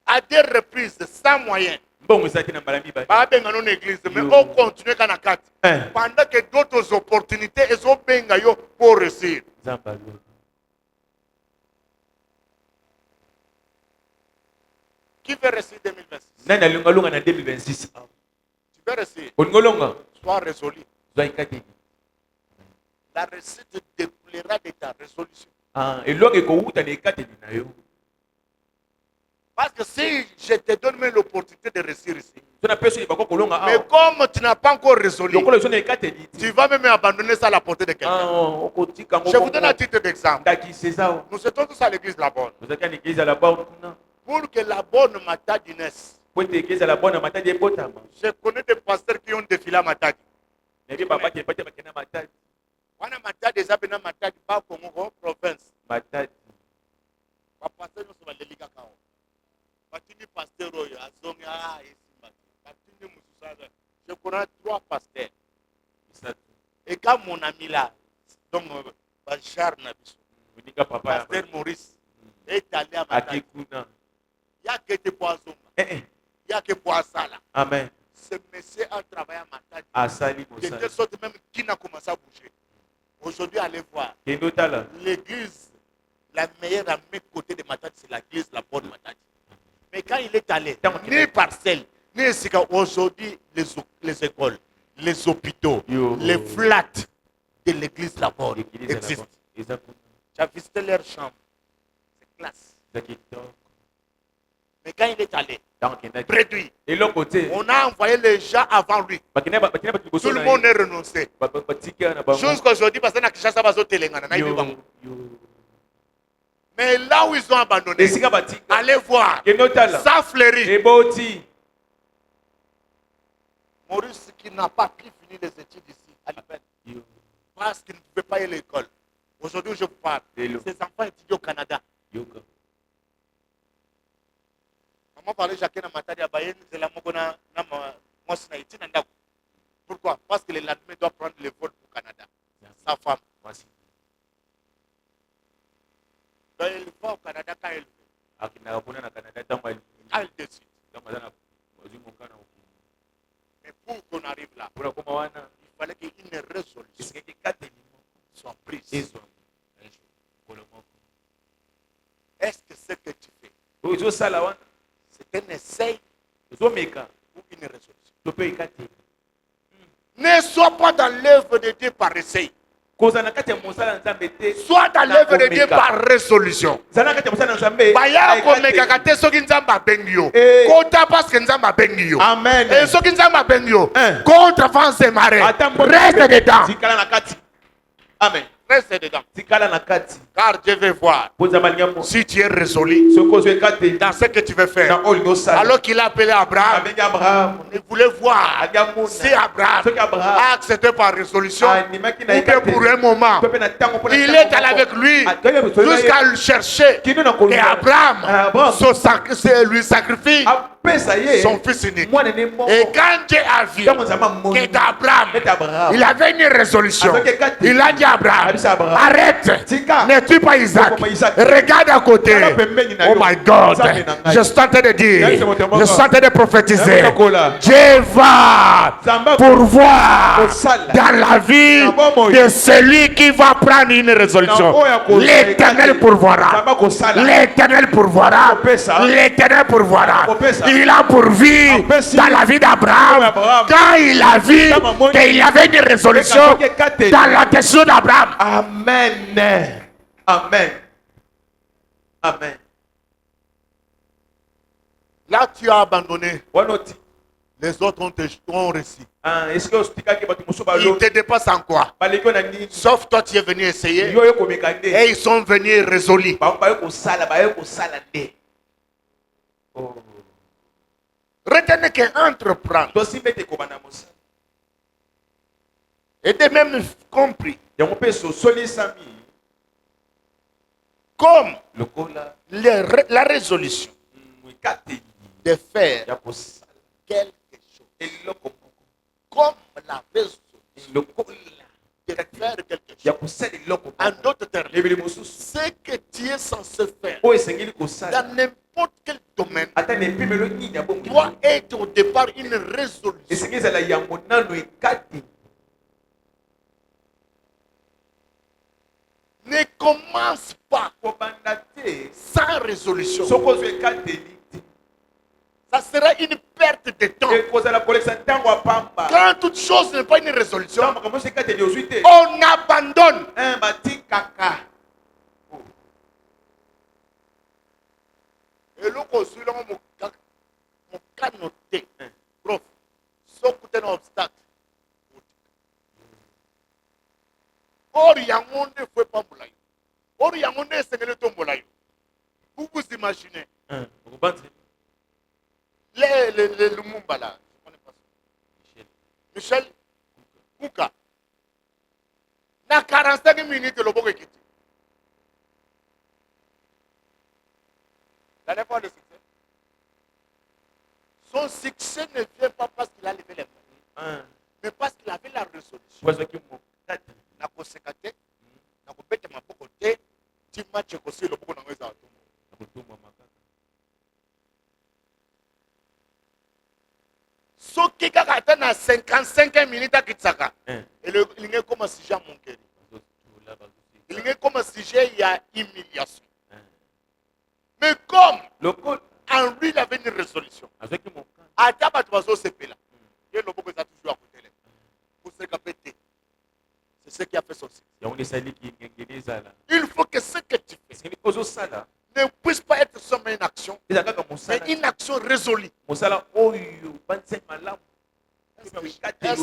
À des reprises sans moyen mbongo ezalaki na mbala mibale babenga no na église mais Yo. on continue kana kati Hein. pendant que d'autres opportunités ezobenga yo pour réussir. nzambe alobi Qui veut réussir 2026? nani alongalonga na 2026 Tu veux réussir? olingi olonga Sois résolu. zwa ekateli La réussite découlera de ta résolution. elonga ekowuta na ekateli na yo Parce que si je te donne même l'opportunité de réussir ici, so na peso libako kolonga mais comme tu n'as pas encore résolu, lokola ezo na ekateli tu vas même abandonner ça à la portée de quelqu'un. okotika Je vous donne un titre d'exemple. ndakisi eza o Nous étions tous à l'église de la bonne. ozalaki na eglize ya la bonne kuna Pour que la bonne Matadi naisse, po ete eglize ya la bonne na matadi ebotama je connais des pasteurs qui ont défilé à Matadi. nayebi babaki epate bakende na matadi Wana Matadi eza pena Matadi ba Congo province. matadi Ba pasteur nyonso baleli kaka o. Batindi pasteur oyo azongi esimba. Batindi mosusu aza. Je connais 3 pasteurs. misatu Et quand mon ami là, donc Bachar na biso, oninga papa ya pasteur Maurice est allé à Matadi. aki kuna Il y a que des poissons. eh Il y a que poissons là. amen Ce monsieur a travaillé à Matadi. asali De telle mosala sorte même qui n'a commencé à bouger. Aujourd'hui, allez voir. kende otala L'église, la meilleure à mes côtés de Matadi, c'est l'église, la bonne Matadi. Mais quand il est allé, ni parcelle, ni Sika, aujourd'hui, les écoles, les hôpitaux, Yo. les flats de l'église, la bonne, l'église ya la existent. bonne eza kuna Tu as visité leur chambre. C'est classe. eza kitoko Mais quand il est allé, ntango akendaki réduit, eloko te on a envoyé les gens avant lui. bakende bato Tout liboso le na monde ye est renoncé. batika na bango Jusqu'aujourd'hui, parce que na Kinshasa, bazo telengana, na ibi bango. Mais là où ils ont abandonné, esika batika allez voir. kende otala Ça fleurit. eboti Maurice qui n'a pas pu finir les études ici, à l'IPEN, parce qu'il ne pouvait pas y aller à l'école. Aujourd'hui, je vous parle. Hello. Ses enfants étudient au Canada. yoka Maman parlait chacun dans ma tête, c'est la mokona, moi, c'est Haïti, nanda. Pourquoi? Parce que le lendemain doit prendre le vol pour le Canada. Sa femme. mwasi Donc, elle va au Canada quand elle veut. akendaka mpona na canada ntango Quand elle décide. ntango aza na ozwi mokana Mais pour qu'on arrive là, mpona koma wana il fallait qu'une résolution esengaki ekateli soit prise. ezwa kolo moko Est-ce que ce que tu fais, oyo ezosala wana c'est un essai ezomeka ou une résolution? to mpe ekateli Ne sois pas dans l'œuvre de Dieu par essai. kozala na kati ya mosala na nzambe te Sois dans l'œuvre de Dieu par résolution. zala na kati ya mosala na nzambe Baya komekaka te soki nzambe abengi yo Eh. kota parce que nzambe abengi yo amen et soki nzambe abengi yo Eh. contre avance marre ata reste dedans tikala na kati amen reste dedans. tikala na kati Car Dieu veut voir si tu es résolu dans ce que tu veux faire. Alors qu'il a appelé Abraham, il voulait voir si Abraham a accepté par résolution ou bien pour un moment. Il est allé avec lui jusqu'à le chercher. Et Abraham lui sacrifie son fils unique. Et quand Dieu a vu qu'Abraham, il avait une résolution, il a dit à Abraham, arrête, ne tue pas Isaac, regarde à côté. Oh my God, je suis en train de dire, je suis en train de prophétiser, Dieu va pourvoir dans la vie de celui qui va prendre une résolution. L'éternel pourvoira, l'éternel pourvoira, l'éternel pourvoira. Il a pourvu dans la vie d'Abraham quand il a vu qu'il y avait une résolution dans la question d'Abraham. Amen. Amen. Amen. Là, tu as abandonné. Les autres ont réussi. Ils te dépassent en quoi? Sauf toi, tu es venu essayer. Et ils sont venus résolus. Retenez qu'entreprendre. Et de même compris. Comme la résolution de faire quelque chose. Comme la résolution de faire quelque chose. En d'autres termes, ce que tu es censé faire dans n'importe quel domaine doit être au départ une résolution. Ne commence pas sans résolution. Ça sera une perte de temps. Quand toute chose n'est pas une résolution, on abandonne. Et là, mon cas noté, prof, sauf que un obstacle. Or, il y a un monde qui ne fait pas moulaï. Or, il y a un monde qui ne fait pas vous vous imaginez. Le Lumumba là, je ne connais pas ça. Michel Kouka. Dans 45 minutes, le bon est quitté. La dernière fois, le succès. Son succès ne vient pas parce qu'il a levé les mains, mais parce qu'il avait la résolution. Nakosekate, nakobeta maboko te, ti match kosi le boko nango za tumba. Soki kaka ata na 55 minutes akitsaka. Et il est comme un sujet à mon cœur. Il est comme un sujet, il y a humiliation. Mais comme en lui il avait une résolution. Ataba tuazo sepela. Et le boko za toujours à côté. Pour se capter. C'est ce qui a fait son succès. Il faut que ce que tu fais ne puisse pas être seulement une action, mais une action résolue. Est-ce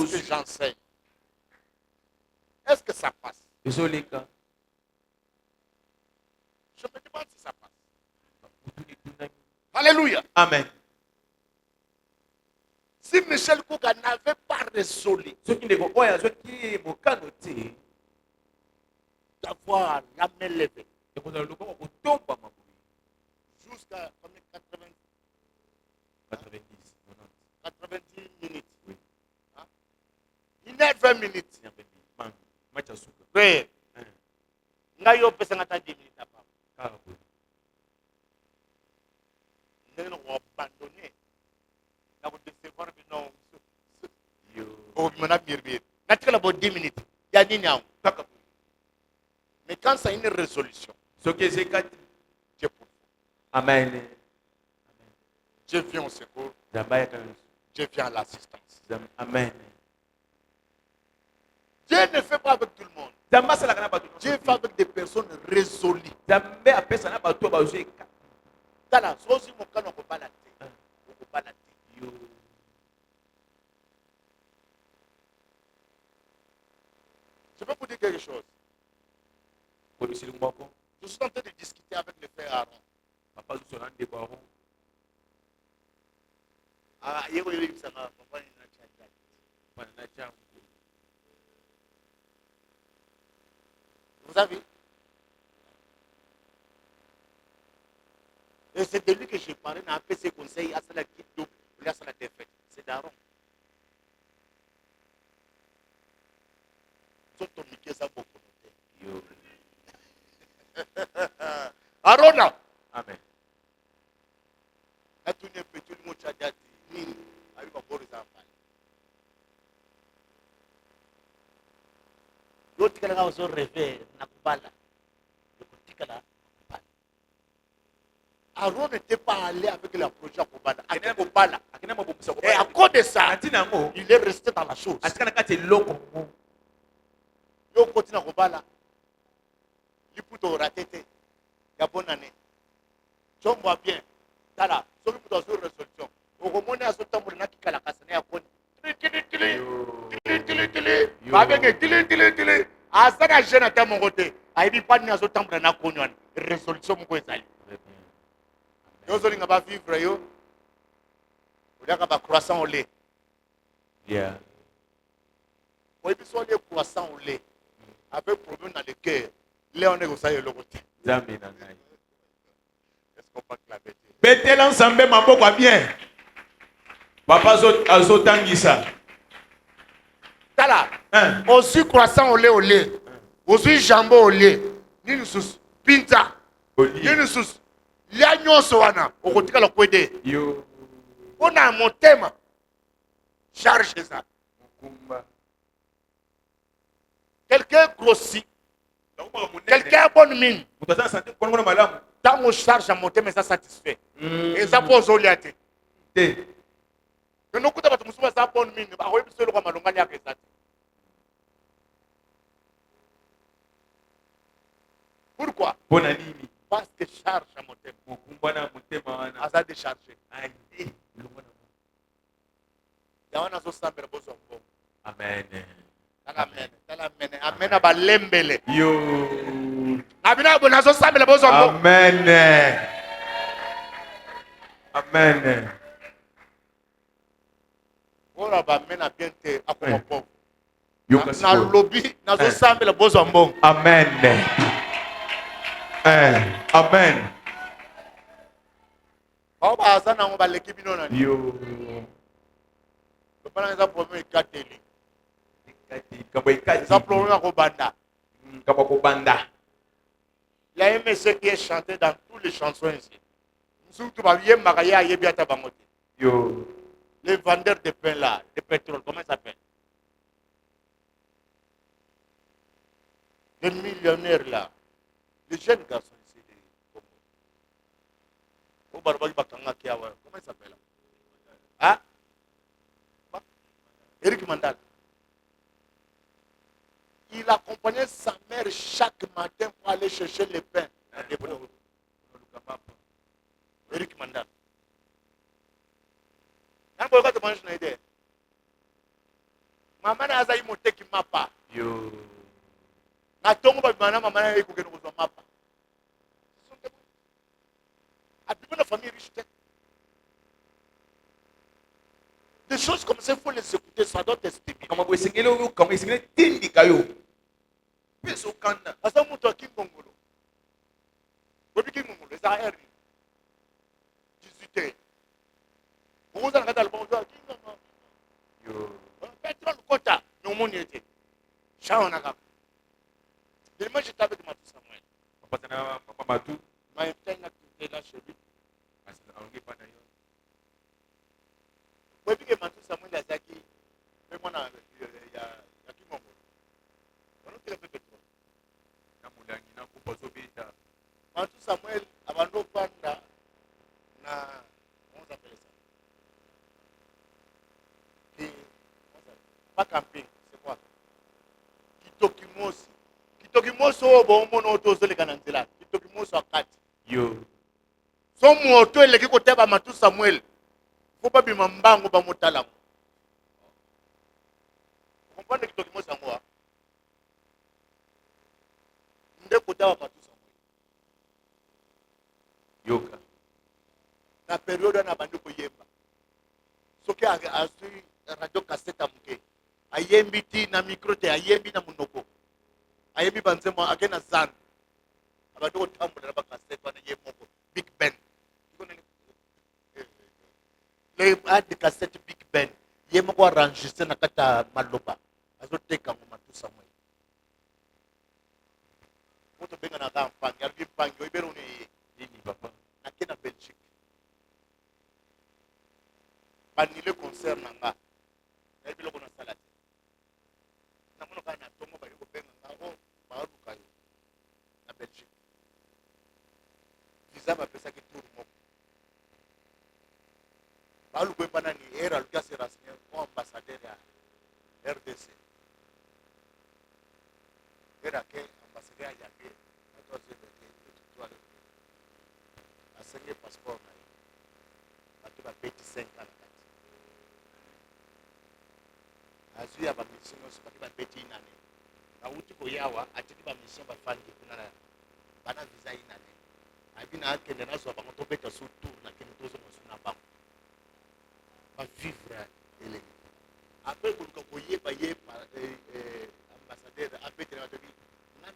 que j'enseigne? Est-ce que ça passe? Je me demande si ça passe. Alléluia. Amen. Si Michel Kouka n'avait pas résolu d'avoir la main levée jusqu'à 90 minutes, hein? 1h20 minutes, oui. Ngayo pesa ngata 10 minutes après. Nous avons abandonné. Nous avons décevoir non. Oh, maintenant bien. Naturellement about 10 minutes. Il y a ni niao. Mais quand ça a une résolution, ce que c'est quand Dieu pour. Amen. Dieu vient au secours. Dieu vient à l'assistance. Amen. Dieu ne fait pas avec tout le monde. Dieu fait avec des personnes résolues. Dans la chose, on ne peut pas la tête. On ne peut pas la tête. Je peux vous dire quelque chose. Je suis en train de discuter avec le frère Aaron. Papa nous sommes des barons. Ah, il y a eu ça, papa, il a dit. Vous avez? Et c'est de lui que j'ai parlé dans ses conseils à cela qui double, à cela défaite. C'est d'Aaron. Aaron. Amen. Aaron n'était pas allé avec la projet à Kobala. Et à cause de ça, il est resté dans la chose. Yo continue à Kobala. Il peut rater. Il y a bonne année. Tu vois bien. Tala, ce qui peut avoir une résolution. Au moment où ce temps pour n'a qu'à la casse à Koni. Tili. Asana jeune à mon côté. A dit pas ni à ce temps pour n'a Koni. Résolution mon côté. Nous allons pas vivre yo. On a pas croissant au lait. Yeah. Moi il faut des croissant au lait. Avec problème dans le cœur. Là on est au saillé le côté. Zamé nanai. Est-ce qu'on peut clamer? Betel ensemble maboko bien. Papa azotangisa. Tala. Aussi croissant au lait. Aussi jambon au lait. Ni nous sous pinta. Ni nous sous l'agneau soana. Au côté de la couette. Yo. On a mon thème. Charge ça. Quelqu'un grossit. Quelqu'un a bonne mine. Tant qu'on charge à monter, mais ça satisfait. Et ça pose au liaté. Et nous, quand on a ça bonne mine, on va se le ramener à ça. Pourquoi? Parce que charge à monter. À ça décharger. Il y a un autre sample de besoin. Amen. Amen. Amen. Abalembele. Yo. Abina bonazo sample de besoin. Amen. Amen. Ora ba mena bien te akoma pauvre. Yo Na lobby nazo sample de besoin bon. Amen. Amen. Ba azana ngo ba l'équipe bino na. Yo. Le plan est un problème kateli. Kati. Ça problème à Kobanda. Kabakobanda. Il y a un monsieur qui est chanté dans toutes les chansons ici. Surtout ba yé magaya yé biata bangote. Yo. Les vendeurs de pain là, de pétrole, comment ça s'appelle? Les millionnaires là, les jeunes garçons ici. Comment il s'appelle? Hein? Eric Mandal. Il accompagnait sa mère chaque matin pour aller chercher le pain. Eric Mandal. Maman a zaï monté qui m'a pas. Yo. Na tongo ba bana maman a écouté nous zo mapa. A bien la famille riche. Des choses comme ça, il faut les écouter, ça doit tester. Kama bwesengele oyo kama esengele tindika yo. Peso kanda. Asa muto King Kongolo. Bobi King Kongolo, les AR. 18 ans. Vous avez regardé le bon King Kongolo. Yo. Pétrole quota, nous mon était. Chaonaka. Demain j'étais avec Matou Samuel. Papa tana papa Matou. Ma invité n'a quitté là chez lui. Parce que on pas d'ailleurs. Bobi que Matou Samuel a zaki. Mais moi il y a King Kongolo. On a fait pétrole. Na mulangi na kupozo beta. Matou Samuel abando panda na comment ça s'appelle ça? Pas camping, c'est quoi? Kitokimosi. Kitokimosi bon mon auto sur les cananzela. Kitokimosi à 4. Yo. Son moto il est côté ba Matou Samuel. Faut pas bima mbango ba motala. Vous comprenez Kitokimosi en moi? Ndé côté ba Matou Samuel. période on a bandu koyemba. Soki a su radio cassette amuke. Ayembi ti na micro te ayembi na munoko. Ayembi banzemo agena zan. Abadu otambula ba cassette wana yemoko. Big Ben. Les de cassette Big Ben. Yemoko enregistré na kata maloba. Azoteka ngoma tout ça moi. Moto benga na kampa, ngarbi pangi oyebero ni papa. Na kena Belgique. Banile concert nanga. Na bilo kona salate. Na mono kana tongo ba yoko benga ngao ba ruka yo. Na Belgique. Visa ba pesa ki tour moko. Ba lu ko bana ni era Lucas Erasmus comme ambassadeur ya RDC. Era que ambassadeur ya ke na to se de to ale. Asenge passeport na. Batu ba 25 ans. Azuya ba mission so batu ba 20 inane. Na uti ko yawa atiki ba mission ba fandi kuna na bana visa inane. Abina akende na so ba moto beta so tour na kene to so na ba. Ba vivre ele. Après ko koyeba yeba ambassadeur après tena to bi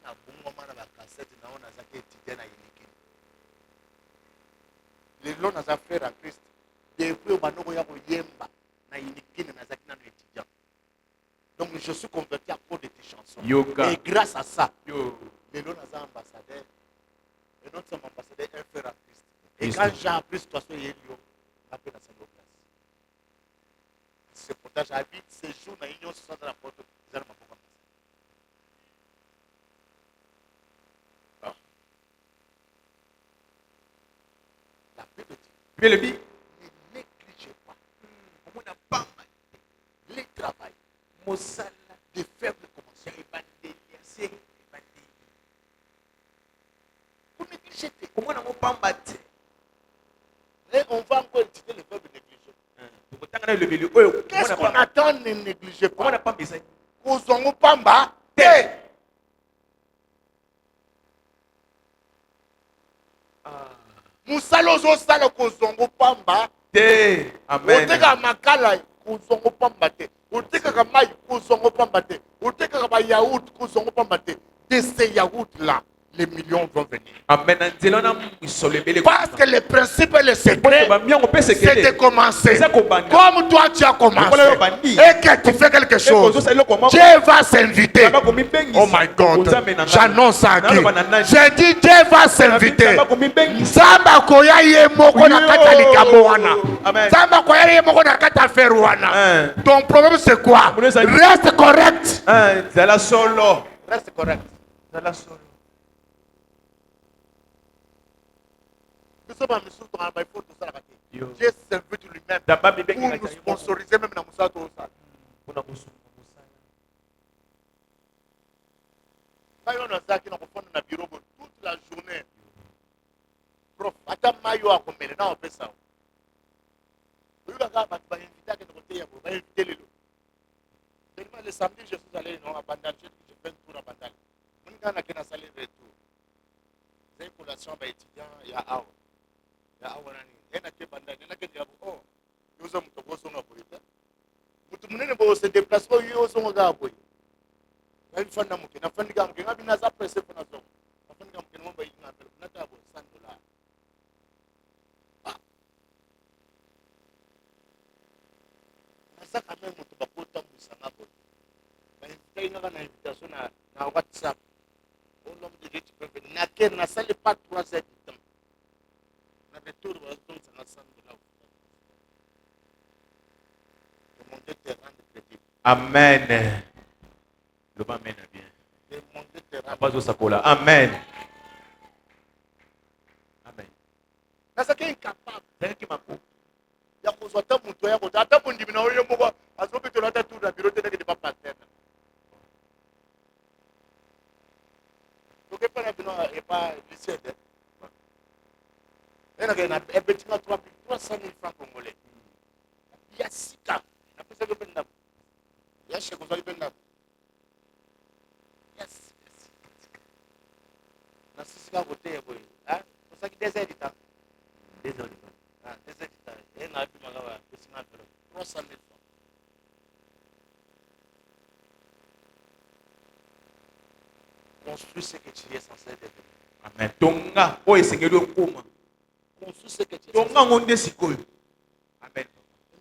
na bungo mana ba cassette naona zake étudiant na uniki. Les lois nas affaires à Christ. Depuis banoko ya koyemba na uniki na zake na étudiant. Donc je suis converti à cause de tes chansons. Yoga. Et grâce à ça, Yo. les lois nas ambassadeur et notre ambassadeur est frère à Christ. Et quand j'ai appris cette situation il y a eu appel à sa place. C'est pourtant j'habite ces jours dans l'Union sociale de la porte de la La Bible dit, Bien le dit. ne négligez pas. On n'a pas les travail. Mosala. De faibles commencements. Vous négligez. Comment on a pas battu? Et on va encore étudier les verbes négliger. Qu'est-ce qu'on attend de négliger Comment on n'a pas? pas besoin? Kozongo pamba te. Musalo zo sala kozongo pamba Te. Amen. oteka makala kozongo pamba te. Oteka mai kozongo pamba te. Oteka ba yaourt kozongo pamba te. De ces yaourts là, les millions vont venir. Amen. Parce que le principe et le secret, c'est de commencer. Comme toi tu as commencé et que tu fais quelque chose, Dieu va s'inviter. Oh my God, j'annonce ça à qui? J'ai dit Dieu va s'inviter. Zamba koya ye moko na kata likambo wana. Zamba koya ye moko na kata faire wana. Ton problème c'est quoi? Reste correct. Reste correct. Dieu s'invite lui-même pour nous sponsoriser même dans Moussa Tosa. Quand on a ça qui nous font dans le bureau toute la journée, prof, attends maillot à combien de temps on fait ça? Vous avez invité les lots. Le samedi, je suis allé à Bandal, je fais un tour à Bandal. Je suis allé à salle de retour. J'ai une collation avec étudiants, il y a Awa. Il y a Awa Nani. Il y a Bandal, il y a Bandal. Oh, il y a un peu de choses à faire. Vous avez se déplacer, il y a un peu de choses à faire. Il y a une fois de temps, il y a une fois de temps, il y a une fois de temps, il y a une fois de temps, il y a une fois de temps, il y a une fois de temps, il y a une fois de temps. Ça quand même tu vas pas tant de ça na mais il y a une invitation na WhatsApp au nom de Dieu tu peux venir na salle pas 3 heures de temps na retour va donc ça na salle de là demander te rendre crédible. Amen. Le amen bien. Demander te rendre. Pas au sakola. Amen. Amen. Parce que incapable c'est qui m'a ya kozwata muto ya kota ata bondimi na oyo moko azobetola ata tour na bureau te ndenge pas paterne donc pas na bino et pas lycée de et na ebetinga 300 000 francs congolais ya sika na pesa ko benda ya sheko zo benda yes na sika côté boy hein pour ça qui 2 heures du temps 2 heures ah 2 heures enveloppe. 300 000 francs. Construis ce que tu es censé devenir. Amen. Tonga oyo esengeli okoma. Construis ce que tu es Tonga censé ngo nde sikoyo. Amen.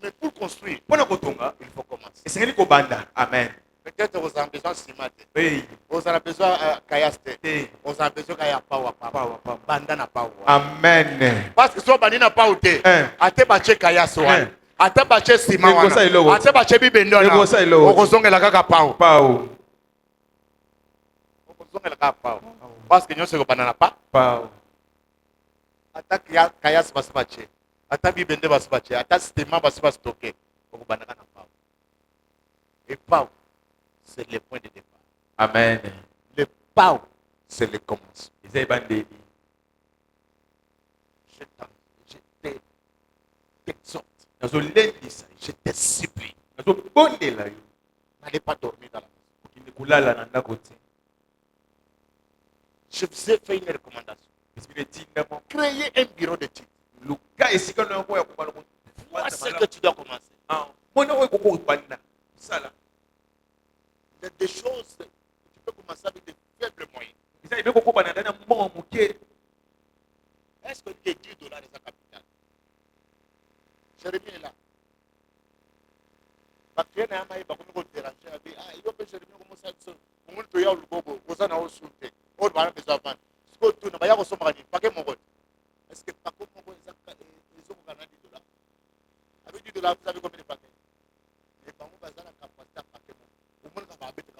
Mais pour construire, Mpona kotonga il faut commencer. esengeli kobanda. Amen. Peut-être vous avez besoin de ciment. Hey. Vous avez besoin de kaillaste. Hey. Vous avez besoin de power. Banda na power. Amen. Parce que si vous na power, ate bache kaillaste wana. Ate bache ciment wana. Ate bache bibendo na. Okozongela kaka power. Pao. Okozongela kaka power. Parce que nyonso ko banana pa. Pao. Ata kaillaste basi bache. Ata bibende basi bache. Ata ciment basi basi stocké. Okobandaka na power. Et power, c'est le point de départ. Amen. Le power, c'est le commencement. Eza ebandeli. Je t'exhorte. Nazolendisa. Je te supplie. Nazobondela yo. N'allez pas dormir dans la maison. Okende kolala na ndako te. Je vous ai fait une recommandation. Esika etinda moko. Créez un bureau d'études. Luka esika na yango ya kobala ko. Vois ce que tu dois commencer. Mona oyo koko kobanda. Sala. Il y a des choses que tu peux commencer avec des faibles moyens. Eza ebe koko bana ndana mbongo moke. Est-ce que les $10 est sa capitale? Jérémie est là. Parce que y a un peu de déranger. Ah, il y a un peu de Jérémie comme ça. On peut y avoir le bobo. On va en sauter. On va en besoin de vendre. Ce que tu n'as pas besoin de vendre. Pas que mon rôle. Est-ce que pas comme mon rôle, ils ont gagné $10? Avec $10, vous avez combien de paquets? Les parents vont la capacité à paquet. Au moins, on va mettre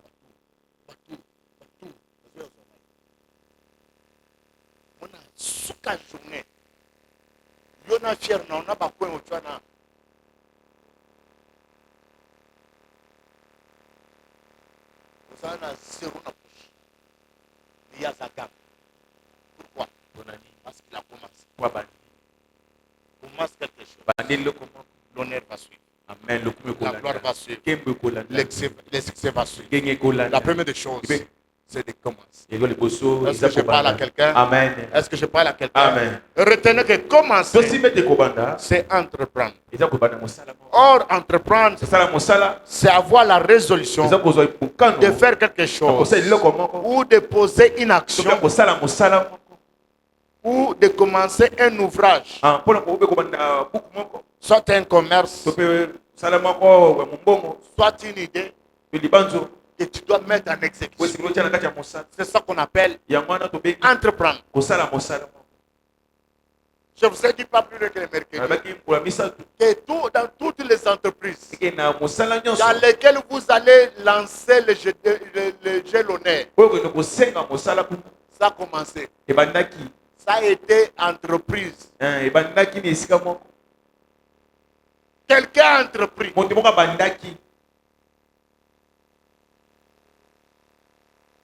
tout. On a souka journée. On a fier, on a pas quoi au tuana. Vous en avez zéro dans la poche. Il y a sa gamme. Pourquoi? Parce qu'il a commencé. Commence quelque chose. L'honneur va suivre. Amen. La gloire va suivre. Kembe kolanda. Les succès va suivre. Genge kolanda. La première des choses, c'est de commencer. Ego liboso. Est-ce que je parle à quelqu'un? Amen. Est-ce que je parle à quelqu'un? Amen. Retenez que commencer, Tosi mete kobanda. c'est entreprendre. Eza kobanda mosala moko. Or, entreprendre, Sala mosala. c'est avoir la résolution Eza kozwa ipukano. de faire quelque chose Kosala eloko moko. ou de poser une action Soka kosala mosala moko. ou de commencer un ouvrage, Mpona kobe kobanda buku moko. soit un commerce, Tope sala moko wa mbongo. soit une idée Libanzo. que tu dois mettre en exécution. Wesi ngotia na kati ya mosala. C'est ça qu'on appelle Yango wana tobengi entreprendre. kosala mosala moko. Je vous ai dit pas plus que les mercredis Nabaki pour misatu. que dans toutes les entreprises Eke na mosala nyonso. dans lesquelles vous allez lancer le jalonnaire, Oyo kende kosenga mosala kuna. ça a commencé. Ebandaki. Ça a été entreprise. Ebandaki na esika moko. Quelqu'un a entrepris. Moto moko abandaki.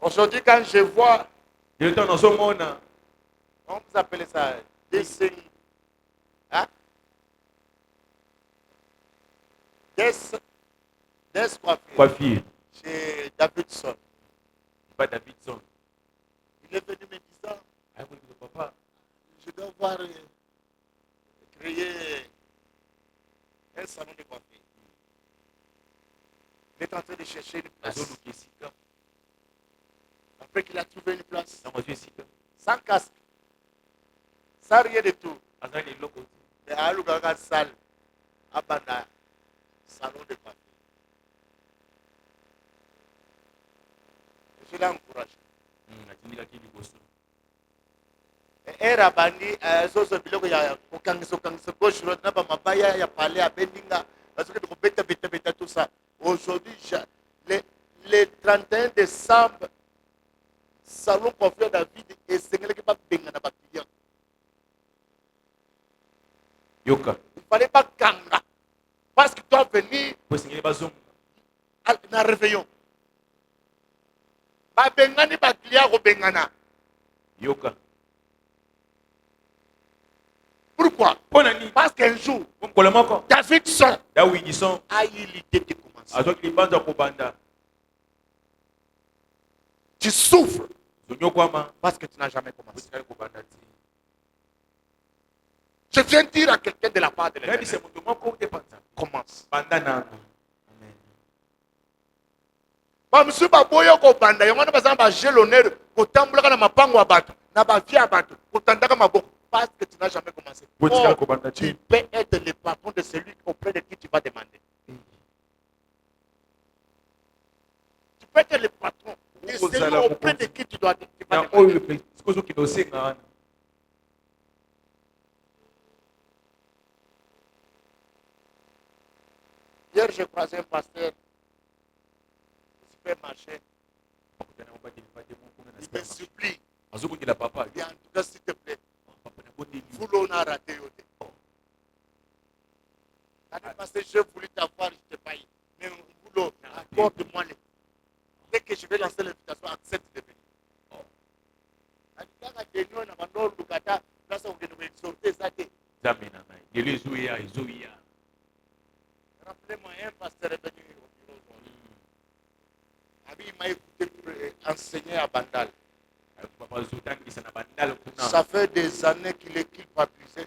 Aujourd'hui, quand je vois, Le temps nazomona. comment vous appelez ça? Des hein? Des Coiffure. chez Davidson. Pas Davidson. Il est venu me disant, Ah oui, papa. je dois voir créer un salon de coiffure. Il est en train de chercher une place. Azoluki esika. Après qu'il a trouvé une place, Na mozwi esika. sans casque, sans rien de tout. Azali eloko te. Mais à l'ougaga salle, à Banda, salon de coiffure. Je l'encourage. Atindikaki liboso. Era bandi zozo biloko ya kokangisa gauche droite na bamabaya ya palais ya bendinga basoki de kobeta tout ça. Aujourd'hui, le 31 décembre, salon coiffure David esengelaki babengana baclient. Yoka. Il fallait pas kanga parce que tu dois venir Po esengeli bazonga. na réveillon. Babengani baclient kobengana. Yoka. Pourquoi? Mpona nini? Parce qu'un jour, Mokolo moko. Davidson Dawidison. a eu l'idée de commencer. Azwaki libanza kobanda. Tu souffres Zonyokwama. parce que tu n'as jamais commencé. Osikali kobanda te. Je viens dire à quelqu'un de la part de Nayebi se l'Éternel. moto moko epanza. Commence. Banda nano. Amen. Bamsu baboyo ko banda yango na bazana ba gelonnaire kotambola na mapango ya bato na ba vie ya bato kotandaka maboko parce que tu n'as jamais commencé. Botika Or, ko banda tu ti. peux être le patron de celui auprès de qui tu vas demander. Tu peux être le patron de celui auprès de qui tu vas Na demander. oyo pe sikozo kinosenga wana. Hier, j'ai croisé un pasteur au supermarché. Bakutana mobaki nipate moko na Il me supermarché. supplie. Azokundela papa. Et en tout cas, s'il te plaît, Papa na bondeli. Foulon a raté. Parce que j'ai voulu t'avoir, je t'ai pas eu. Mais Foulon, accorde-moi les. Dès que je vais lancer l'invitation, accepte de venir. Zamina na. Yelo ezoya. Rappelez-moi, un pasteur est venu au bureau aujourd'hui. Il m'a écouté enseigner à Bandal. Papa zotangisa na bandala kuna. Ça fait des années qu'il est culpabilisé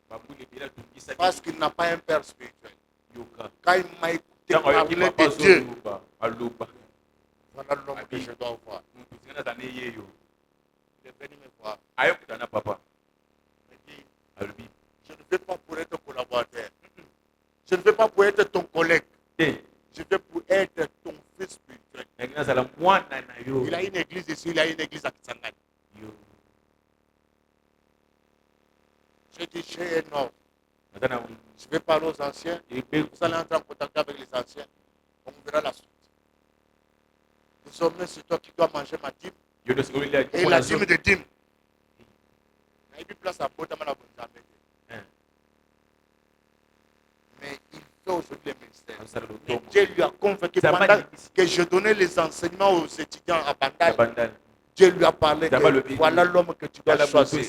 Bambuli bila tungisa. parce qu'il n'a pas un père spirituel. Yoka. Quand il m'a écouté Tango parler yaki papa de Dieu, zoluba. Aluba. voilà l'homme que je dois voir. Mutu zana yeyo. Il est venu me voir. Ayokutana papa. Il me dit, Alubi. je ne veux pas pour être collaborateur. Je ne veux pas pour être ton collègue. Eh. Je veux pour être ton fils spirituel. Nazala mwana na yo. Il a une église ici, il a une église à Kisangani. Yo. J'ai dit, j'ai un ordre. Nazana Je vais parler aux anciens. ebe Vous allez entrer en contact avec les anciens. On verra la suite. Désormais, c'est toi qui dois manger ma dîme. yo de sikolia. Et la dîme de dîme. Il y a une place à Botama la Bonzambe. Mais il fait aujourd'hui le ministère. Et Dieu lui a convaincu pendant que je donnais les enseignements aux étudiants à Bandal. Bandal. Dieu lui a parlé Ça va le que pays. voilà l'homme que tu dois choisir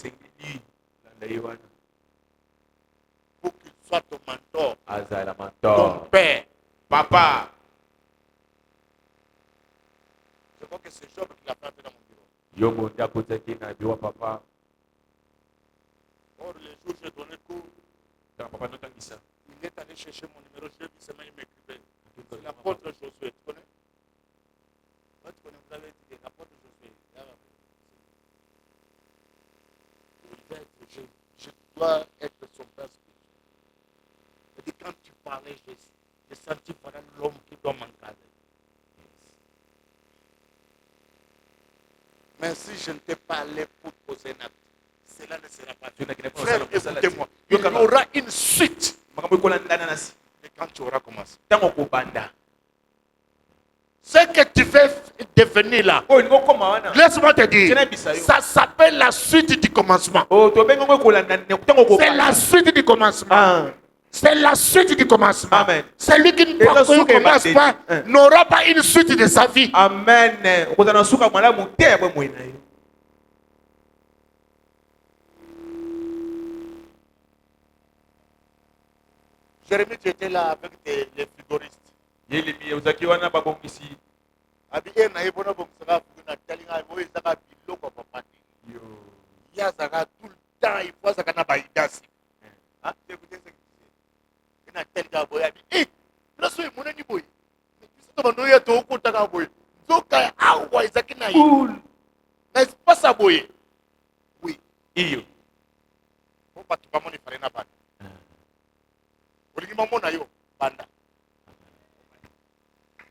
pour qu'il soit ton mentor, Azala ton mentor. père. Papa. Je crois que c'est Job qui l'a fait entrer dans mon bureau. Yo monda kotaki na biwa papa. Or, les jours où j'ai donné cours, Dans papa notangisa. il est allé chercher mon numéro. J'ai vu seulement il m'écrivait. C'est l'apôtre Josué, tu connais? Ouais, tu connais, vous avez dit l'apôtre Josué. Je dois être son père spirituel. Et quand tu parlais, j'ai senti voilà l'homme qui doit m'encadrer. Mais si je ne t'ai pas allé pour poser un acte, cela ne sera pas fait. Frère, écoutez-moi. Il y aura une suite. Mais quand tu auras commencé. Ce que tu veux devenir là, laisse-moi te dire, ça s'appelle la suite du commencement. C'est la suite du commencement. C'est la suite du commencement. Amen. Celui qui ne commence pas n'aura pas une suite de sa vie. Amen. Jérémie, tu étais là avec les frigoristes. Abiye na yebona bomusaka funa talinga boye zaka biloko papati. Ya zaka tout le temps il faut zaka na baidasi. Ah, écoutez ce que je dis. Ina talinga boye abi. Eh, lasso imone ni boye. Biso bando ya to ko taka boye. Zoka awa izaki na yi. N'est-ce pas ça boye? Oui. Iyo. Ko patu pa moni fare na banda. Olingi mamona yo banda.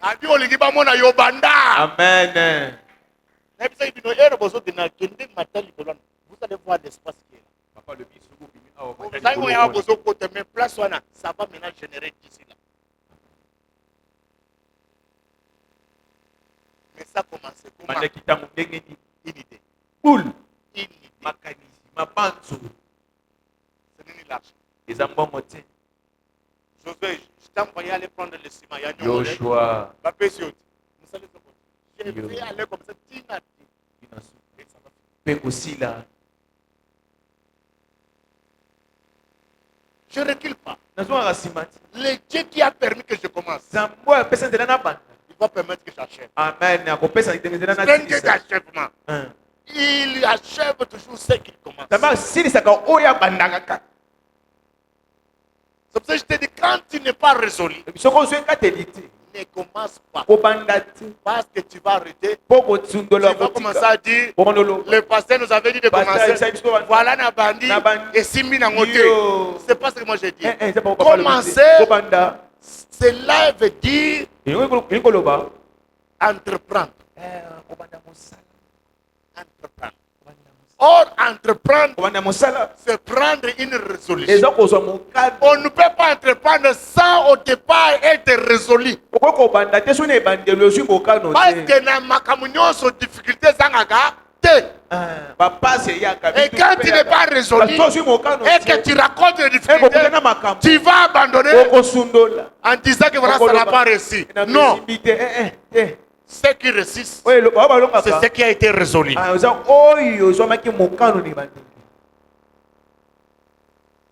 Abi olingi bamona yo banda. Amen. Vous allez voir l'espace qui est là. Papa le Vous allez voir vos côtés, mais place ça va maintenant générer d'ici là. Mais ça commence comment? Une idée. Boule. Une idée. Makanisi. Mabanzo. C'est une l'argent. Les amants motés. Josué, je t'ai envoyé aller prendre le ciment. Joshua. J'ai fait aller comme ça. Pekosila. Je ne recule pas. Le Dieu qui a permis que je commence, il va permettre que j'achève. Amen. C'est un Dieu d'achèvement. Il achève toujours ce qu'il commence. C'est pour ça que je te dis, quand tu n'es pas résolu, ne commence pas. Parce que tu vas arrêter. Tu vas commencer à dire, le pasteur nous avait dit de commencer. Voilà na bandi et Simbi na ngote. C'est pas ce que moi j'ai dit. Commencer, cela veut dire entreprendre. Entreprendre. Or, entreprendre, c'est prendre une résolution. On ne peut pas entreprendre sans au départ être résolu. Parce que na makamunyo so difficulté zangaga te. Et quand tu n'es pas résolu et que tu racontes les difficultés, tu vas abandonner en disant que voilà, ça n'a pas réussi. Non. Ce qui résiste, c'est ce qui a été résolu.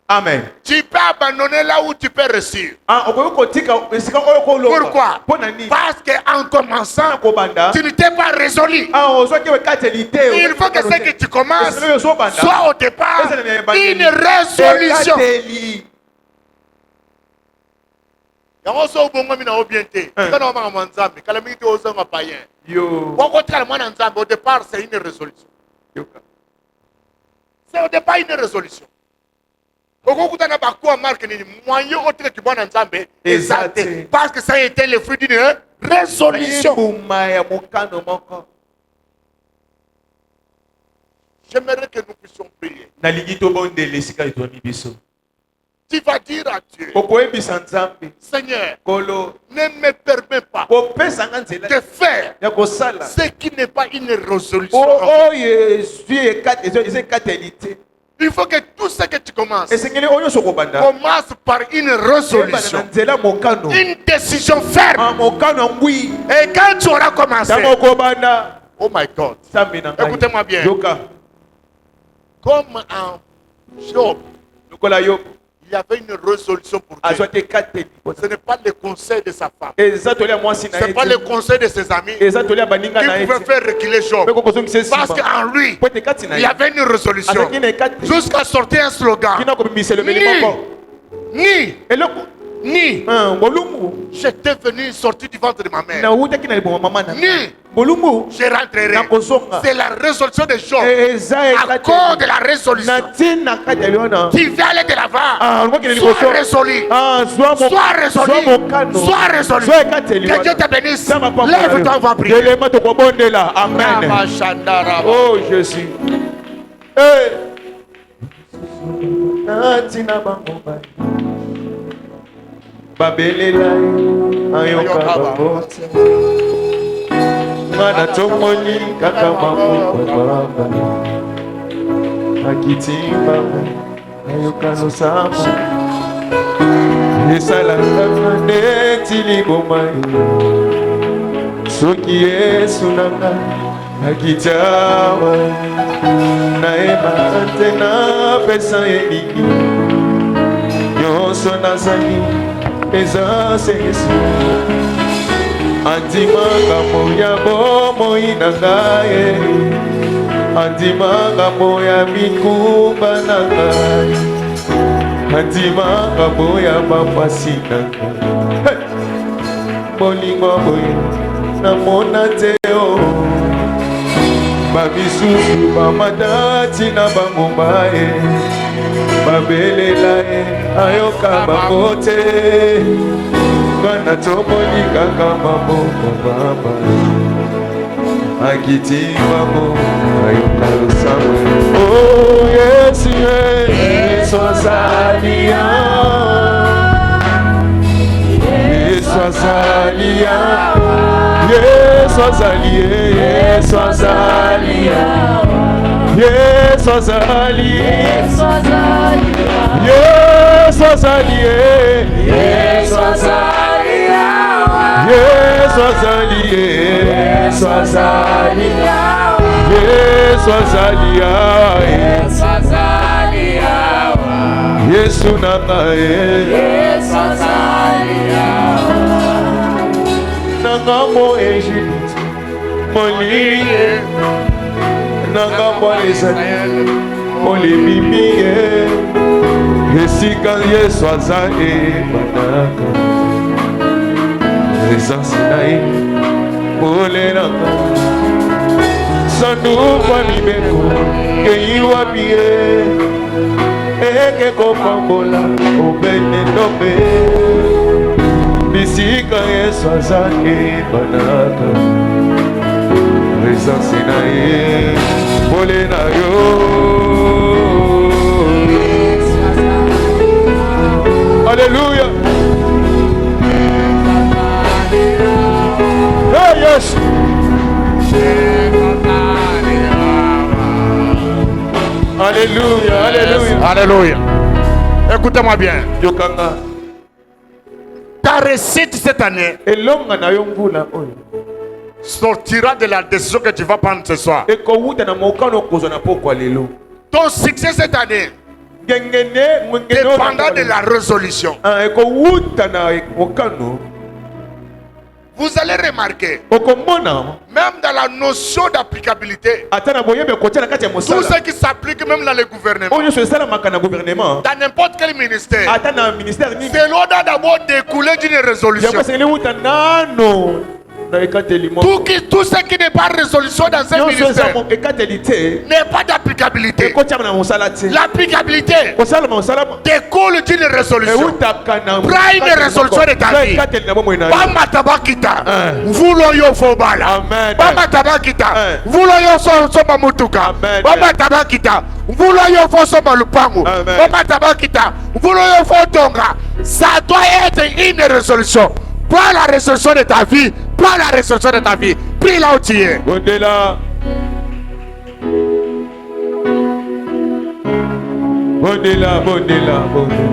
Amen. Tu peux abandonner là où tu peux réussir. Pourquoi? Parce qu'en commençant, tu n'étais pas résolu. Il faut que ce que tu commences soit au départ une résolution. Au départ, c'est une résolution. C'est au départ une résolution. Parce que ça a été le fruit d'une résolution. J'aimerais que nous puissions prier. Tu vas dire à Dieu, Seigneur, ne me permets pas de faire ce qui n'est pas une résolution. Il faut que tout ce que tu commences commence par une résolution, une décision ferme. Et quand tu auras commencé, oh my God, écoutez-moi bien, comme en Job, il y avait une résolution pour Dieu. Ce n'est pas le conseil de sa femme. Ce n'est pas le conseil de ses amis qui pouvait faire reculer Job. Parce qu'en lui, il y avait une résolution. Jusqu'à sortir un slogan. Ni j'étais venu sortir du ventre de ma mère. Ni je rentrerai. C'est la résolution de Job. À cause de la résolution, tu vas aller de l'avant. Sois résolu. Sois résolu. Sois résolu. Que Dieu te bénisse. Lève-toi, on va prier. Amen. Oh Jésus. Babelela ayoka babote mana tomoni kaka baba akitimba ayoka no sama esala neti liboma soki Yesu nanga akitawa na eba antena pesa eliki nyonso nazali Eza Yesu Andimanga moya bomoi na ngai Andimanga moya mikumba na ngai Andimanga moya mapasi na ngai Bolingo boye namona te o Babisusu bamadati na bangombae Babelela ayoka babote Kana tomoni kaka maboko baba Akitima mo ayoka losawe Oh Yesu Yesu azalia Yesu azalia Yesu azalia Yesu azalia Yesu azalia Yesu azalia Yesu azalia Yesu azalia Yesu azalia Yesu azalia Yesu azalia Yesu azalia Yesu nanga Yesu azalia nanga mo Egypte molie nanga mo Israël mo le bibie esika Yesu aza ebandaka présence na ye bolelaka sanduku ya mibeko keyiwa bie ekekopambola obene ndombe bisika Yesu aza ebandaka présence na ye bole na yo. Alléluia. Oh yes. Alléluia, alléluia. Alléluia. Écoutez-moi bien. Yokanga. Ta réussite cette année Elonga na yo ngula oyo. sortira de la décision que tu vas prendre ce soir. Ekowuta na mokano kozana pokwa lelo. Ton succès cette année Ngengene ngengene dépendant de la résolution. ekowuta na mokano. Vous allez remarquer, Okomona même dans la notion d'applicabilité, atana boyebe kotia na kati ya tout mosala. ce qui s'applique même dans le gouvernement, Oyo so sala makana gouvernement. dans n'importe quel ministère, Atana ministère ni. c'est l'on doit d'abord découler d'une résolution. Yako sengeli wuta nano na ekateli mo. Tout ce qui n'est pas résolution dans un ministère n'est pas d'applicabilité. L'applicabilité découle d'une résolution. Prends une résolution de ta vie. Bamba tabakita, vulo yo fobala. Bamba tabakita, vulo yo soba mutuka. Bamba tabakita, vulo yo fo soba lupangu. Bamba tabakita, vulo yo fo tonga. Ça doit être une résolution. Prends la résolution de ta vie. Prends la résolution de ta vie. Prie là où tu es. Bondela. Bondela, bondela, bondela.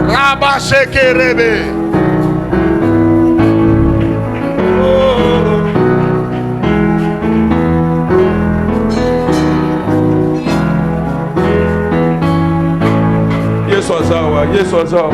Rabashekerebe. Yesu azawa, Yesu azawa.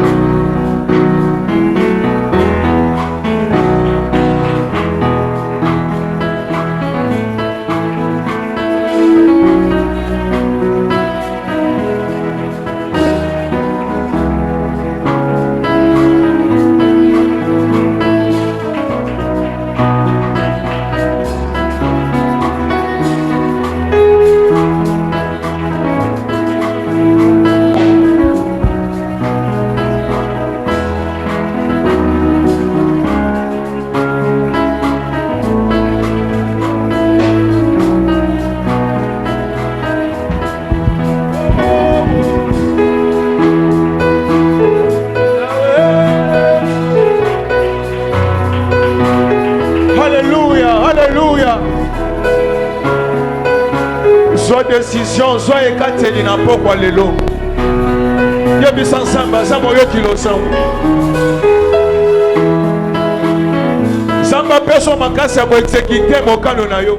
Soit décision, soit ekateli na pokwa lelo. Yebisa nsamba, zamba yo kilo samba. Zamba peso makasi ya ko exécuter mokano na yo.